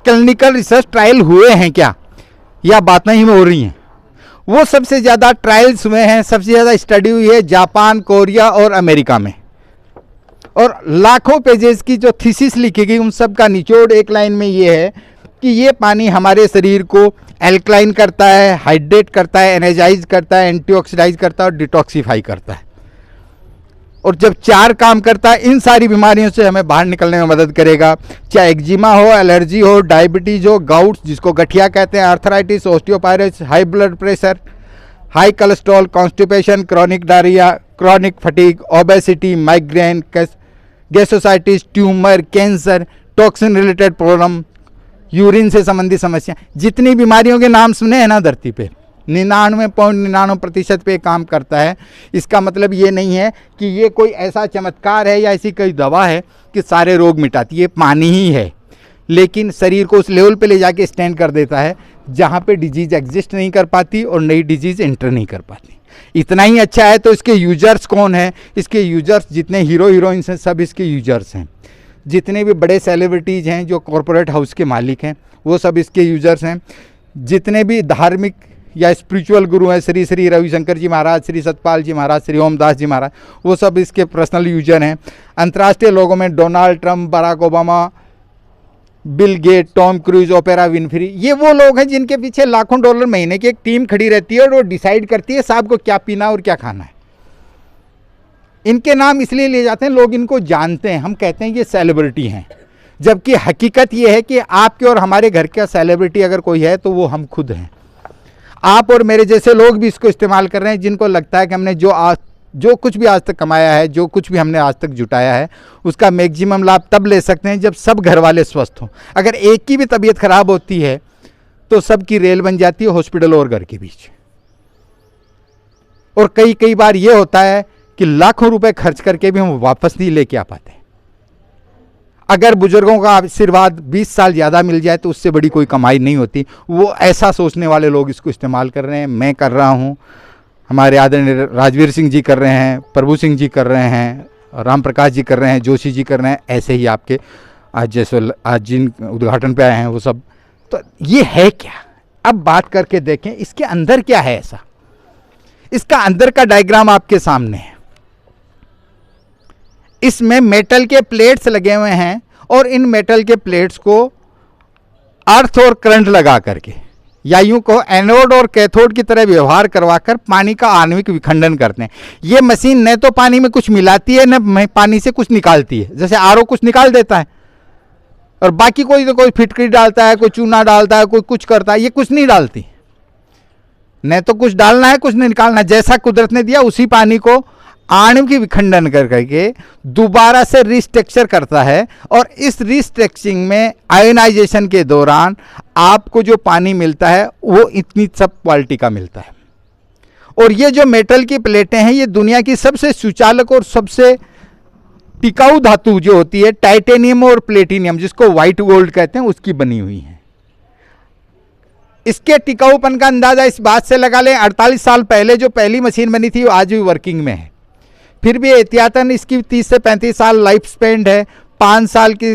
क्लिनिकल रिसर्च ट्रायल हुए हैं क्या, या बातें ही में हो रही हैं? वो सबसे ज़्यादा ट्रायल्स हुए हैं, सबसे ज़्यादा स्टडी हुई है जापान, कोरिया और अमेरिका में। और लाखों पेजेस की जो थीसिस लिखी गई, उन सब का निचोड़ एक लाइन में ये है कि ये पानी हमारे शरीर को एल्कलाइन करता है, हाइड्रेट करता है, एनर्जाइज करता है, एंटीऑक्सीडाइज करता है और डिटॉक्सीफाई करता है। और जब 4 काम करता है, इन सारी बीमारियों से हमें बाहर निकलने में मदद करेगा। चाहे एक्जिमा हो, एलर्जी हो, डायबिटीज हो, गाउट्स जिसको गठिया कहते हैं, arthritis, osteoporosis, high blood pressure, high cholesterol, constipation, chronic diarrhoea, chronic fatigue, obesity, migraine, gastritis, tumour, cancer, toxin related problem, urine से संबंधित समस्या, जितनी बीमारियों के नाम सुने हैं ना धरती पे, 99.99% पे काम करता है। इसका मतलब ये नहीं है कि ये कोई ऐसा चमत्कार है या ऐसी कोई दवा है कि सारे रोग मिटाती है। पानी ही है, लेकिन शरीर को उस लेवल पे ले जाके स्टैंड कर देता है जहाँ पे डिजीज एग्जिस्ट नहीं कर पाती और नई डिजीज एंटर नहीं कर पाती। इतना ही अच्छा है तो इसके यूजर्स कौन है? इसके यूजर्स जितने हीरो हीरोइंस हैं सब इसके यूजर्स हैं। जितने भी बड़े सेलिब्रिटीज़ हैं जो कॉरपोरेट हाउस के मालिक हैं वो सब इसके यूजर्स हैं। जितने भी धार्मिक या स्पिरिचुअल गुरु हैं, श्री श्री रविशंकर जी महाराज, श्री सतपाल जी महाराज, श्री ओमदास जी महाराज, वो सब इसके पर्सनल यूजर हैं। अंतर्राष्ट्रीय लोगों में Donald Trump, Barack Obama, Bill Gate, Tom Cruise, Oprah Winfrey, ये वो लोग हैं जिनके पीछे लाखों डॉलर महीने की एक टीम खड़ी रहती है और वो डिसाइड करती है साहब को क्या पीना और क्या खाना है। इनके नाम इसलिए लिए जाते हैं, लोग इनको जानते हैं, हम कहते हैं ये सेलिब्रिटी हैं, जबकि हकीकत ये है कि आपके और हमारे घर का सेलिब्रिटी अगर कोई है तो वो हम खुद हैं। आप और मेरे जैसे लोग भी इसको इस्तेमाल कर रहे हैं, जिनको लगता है कि हमने जो कुछ भी आज तक कमाया है, जो कुछ भी हमने आज तक जुटाया है, उसका मैक्सिमम लाभ तब ले सकते हैं जब सब घर वाले स्वस्थ हों। अगर एक की भी तबीयत खराब होती है तो सबकी रेल बन जाती है हॉस्पिटल और घर के बीच। और कई बार ये होता है कि लाखों रुपए खर्च करके भी हम वापस नहीं लेके आ पाते। अगर बुजुर्गों का आशीर्वाद 20 साल ज़्यादा मिल जाए तो उससे बड़ी कोई कमाई नहीं होती। वो ऐसा सोचने वाले लोग इसको इस्तेमाल कर रहे हैं, मैं कर रहा हूँ, हमारे आदरणीय राजवीर सिंह जी कर रहे हैं, प्रभु सिंह जी कर रहे हैं, राम प्रकाश जी कर रहे हैं, जोशी जी कर रहे हैं, ऐसे ही आपके आज जिन उद्घाटन पे आए हैं वो सब। तो ये है क्या, अब बात करके देखें इसके अंदर क्या है ऐसा। इसका अंदर का डायग्राम आपके सामने है। इसमें मेटल के प्लेट्स लगे हुए हैं और इन मेटल के प्लेट्स को अर्थ और करंट लगा करके या यूं को एनोड और कैथोड की तरह व्यवहार करवाकर पानी का आणविक विखंडन करते हैं। ये मशीन न तो पानी में कुछ मिलाती है न पानी से कुछ निकालती है। जैसे आरओ कुछ निकाल देता है और बाकी कोई तो कोई फिटकरी डालता है, कोई चूना डालता है, कोई कुछ करता है, ये कुछ नहीं डालती। न तो कुछ डालना है कुछ नहीं निकालना, जैसा कुदरत ने दिया उसी पानी को आणविक विखंडन कर करके दोबारा से रिस्ट्रक्चर करता है और इस रिस्ट्रक्चरिंग में आयोनाइजेशन के दौरान आपको जो पानी मिलता है वो इतनी सब क्वालिटी का मिलता है। और ये जो मेटल की प्लेटें हैं ये दुनिया की सबसे सुचालक और सबसे टिकाऊ धातु जो होती है टाइटेनियम और प्लेटिनियम, जिसको व्हाइट गोल्ड कहते हैं, उसकी बनी हुई है। इसके टिकाऊपन का अंदाजा इस बात से लगा लें 48 साल पहले जो पहली मशीन बनी थी वो आज भी वर्किंग में है। फिर भी एहतियातन इसकी 30 से 35 साल लाइफ स्पेन है, 5 साल की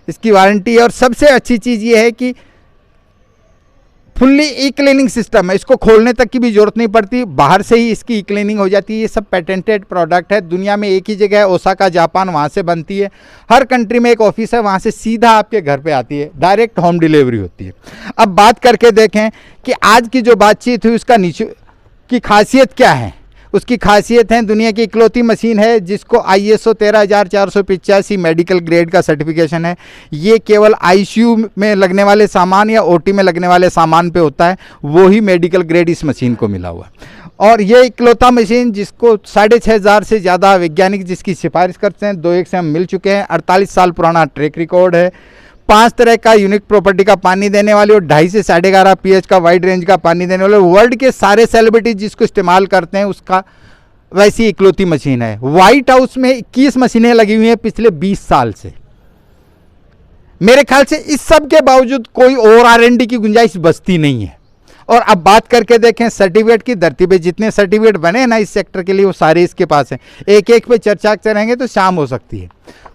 इसकी वारंटी है। और सबसे अच्छी चीज़ ये है कि फुल्ली ई क्लीनिंग सिस्टम है, इसको खोलने तक की भी जरूरत नहीं पड़ती, बाहर से ही इसकी ई क्लीनिंग हो जाती है। ये सब पेटेंटेड प्रोडक्ट है, दुनिया में एक ही जगह है ओसाका जापान, वहाँ से बनती है। हर कंट्री में एक ऑफिस है, वहाँ से सीधा आपके घर पे आती है, डायरेक्ट होम डिलीवरी होती है। अब बात करके देखें कि आज की जो बातचीत हुई उसका नीचे की खासियत क्या है। उसकी खासियत है दुनिया की इकलौती मशीन है जिसको ISO 13485 मेडिकल ग्रेड का सर्टिफिकेशन है। ये केवल ICU में लगने वाले सामान या OT में लगने वाले सामान पे होता है, वो ही मेडिकल ग्रेड इस मशीन को मिला हुआ है। और ये इकलौता मशीन जिसको 6500 से ज़्यादा वैज्ञानिक जिसकी सिफारिश करते हैं, 2 से हम मिल चुके हैं, 48 साल पुराना ट्रैक रिकॉर्ड है, 5 तरह का यूनिक प्रॉपर्टी का पानी देने वाले और 2.5 से 11.5 pH का वाइड रेंज का पानी देने वाले वर्ल्ड के सारे सेलिब्रिटी जिसको इस्तेमाल करते हैं उसका वैसी इकलौती मशीन है। व्हाइट हाउस में 21 मशीनें लगी हुई हैं पिछले 20 साल से। मेरे ख्याल से इस सब के बावजूद कोई और R&D की गुंजाइश बचती नहीं है। और अब बात करके देखें सर्टिफिकेट की धरती पे जितने सर्टिफिकेट बने हैं ना इस सेक्टर के लिए वो सारे इसके पास हैं। एक एक पे चर्चा करेंगे तो शाम हो सकती है,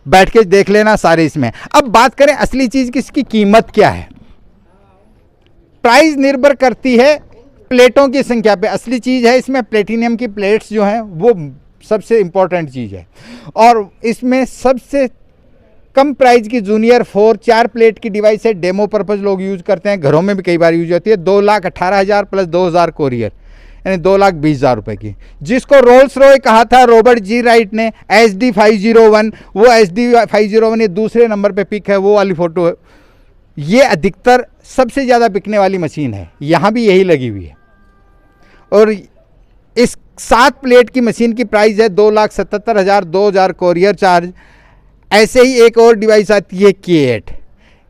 बैठ के देख लेना सारे इसमें। अब बात करें असली चीज की, इसकी कीमत क्या है। प्राइस निर्भर करती है प्लेटों की संख्या पे। असली चीज है इसमें प्लेटिनियम की प्लेट्स जो हैं वो सबसे इंपॉर्टेंट चीज है। और इसमें सबसे कम प्राइस की जूनियर 4 प्लेट की डिवाइस है, डेमो पर्पज लोग यूज करते हैं, घरों में भी कई बार यूज होती है। 2,18,000 प्लस 2,000 कोरियर यानी 2,20,000 रुपए की, जिसको रोल्स रॉय कहा था रॉबर्ट जी राइट ने SD 501। वो SD 501 ये दूसरे नंबर पे पिक है, वो वाली फोटो है। ये अधिकतर सबसे ज़्यादा बिकने वाली मशीन है, यहाँ भी यही लगी हुई है। और इस 7 प्लेट की मशीन की प्राइस है 2,77,000, 2,000 कोरियर चार्ज। ऐसे ही एक और डिवाइस आती है K8,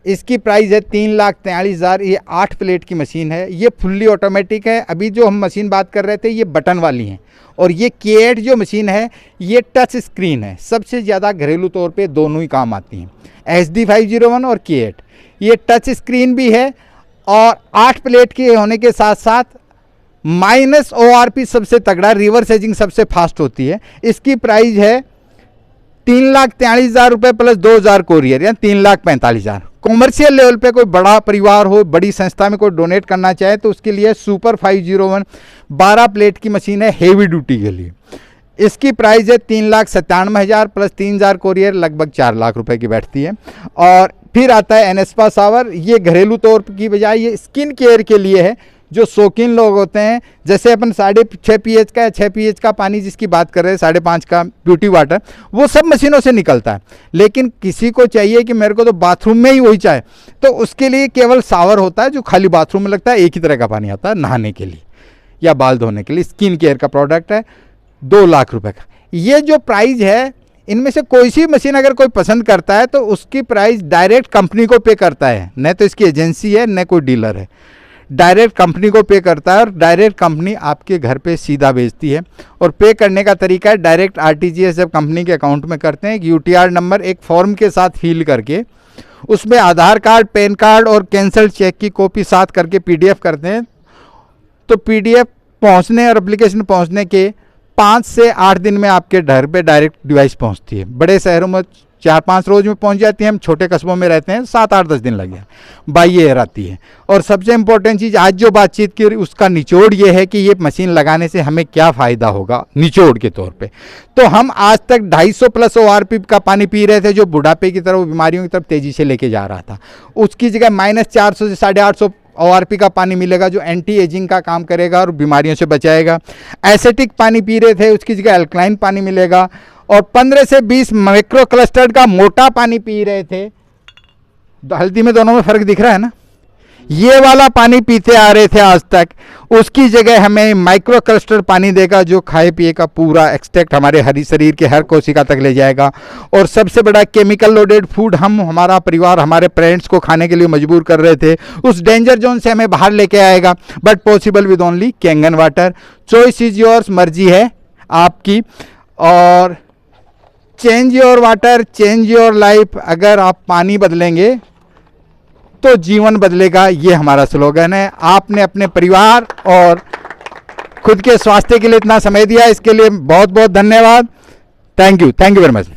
इसकी प्राइस है 3,43,000। ये 8 प्लेट की मशीन है, ये फुल्ली ऑटोमेटिक है। अभी जो हम मशीन बात कर रहे थे ये बटन वाली हैं। और ये K8 जो मशीन है ये टच स्क्रीन है। सबसे ज़्यादा घरेलू तौर पे दोनों ही काम आती हैं, SD 501 और K8। ये टच स्क्रीन भी है और 8 प्लेट के होने के साथ साथ -ORP सबसे तगड़ा, रिवर्स एजिंग सबसे फास्ट होती है। इसकी प्राइस है 3,43,000 रुपये प्लस 2,000 कोरियर या 3,45,000। कॉमर्शियल लेवल पे कोई बड़ा परिवार हो, बड़ी संस्था में कोई डोनेट करना चाहे तो उसके लिए सुपर 501 12 प्लेट की मशीन है हेवी ड्यूटी के लिए। इसकी प्राइस है 3,97,000 प्लस 3,000 कोरियर, लगभग 4 लाख रुपए की बैठती है। और फिर आता है एनेस्पा सावर। ये घरेलू तौर की बजाय ये स्किन केयर के लिए है। जो शौकीन लोग होते हैं, जैसे अपन 6.5 pH का या 6 pH का पानी जिसकी बात कर रहे हैं, 5.5 का ब्यूटी वाटर, वो सब मशीनों से निकलता है। लेकिन किसी को चाहिए कि मेरे को तो बाथरूम में ही वही चाहिए, तो उसके लिए केवल सावर होता है जो खाली बाथरूम में लगता है। एक ही तरह का पानी आता है नहाने के लिए या बाल धोने के लिए। स्किन केयर का प्रोडक्ट है, 2 लाख रुपए का। ये जो प्राइस है, इनमें से कोई सी मशीन अगर कोई पसंद करता है तो उसकी प्राइस डायरेक्ट कंपनी को पे करता है, न तो इसकी एजेंसी है न कोई डीलर है। डायरेक्ट कंपनी को पे करता है और डायरेक्ट कंपनी आपके घर पे सीधा भेजती है। और पे करने का तरीका है डायरेक्ट आरटीजीएस जब कंपनी के अकाउंट में करते हैं, एक यूटीआर नंबर एक फॉर्म के साथ फिल करके उसमें आधार कार्ड, पैन कार्ड और कैंसल चेक की कॉपी साथ करके पीडीएफ करते हैं, तो पीडीएफ पहुंचने और एप्लीकेशन पहुंचने के 5 से 8 दिन में आपके घर पे डायरेक्ट डिवाइस पहुंचती है। बड़े शहरों में 4-5 रोज में पहुंच जाती है, हम छोटे कस्बों में रहते हैं 7-8-10 दिन लग गया, बाई एयर आती है। और सबसे इम्पोर्टेंट चीज़ आज जो बातचीत की उसका निचोड़ ये है कि ये मशीन लगाने से हमें क्या फ़ायदा होगा निचोड़ के तौर पे। तो हम आज तक 250 प्लस ORP का पानी पी रहे थे जो बुढ़ापे की तरफ, बीमारियों की तरफ तेज़ी से लेके जा रहा था। उसकी जगह -400 से 850 ORP का पानी मिलेगा जो एंटी एजिंग का काम करेगा और बीमारियों से बचाएगा। एसिटिक पानी पी रहे थे, उसकी जगह अल्कलाइन पानी मिलेगा। और 15 से 20 माइक्रो क्लस्टर का मोटा पानी पी रहे थे, हल्दी में दोनों में फ़र्क दिख रहा है ना, ये वाला पानी पीते आ रहे थे आज तक, उसकी जगह हमें माइक्रो क्लस्टर पानी देगा जो खाए पिए का पूरा एक्सट्रैक्ट हमारे हरी शरीर के हर कोशिका तक ले जाएगा। और सबसे बड़ा केमिकल लोडेड फूड हम, हमारा परिवार, हमारे पेरेंट्स को खाने के लिए मजबूर कर रहे थे, उस डेंजर जोन से हमें बाहर लेके आएगा, but possible with only Kangen water. Choice is yours, मर्जी है आपकी। और change your water, change your life. अगर आप पानी बदलेंगे तो जीवन बदलेगा, ये हमारा स्लोगन है। आपने अपने परिवार और खुद के स्वास्थ्य के लिए इतना समय दिया, इसके लिए बहुत बहुत धन्यवाद। Thank you very much.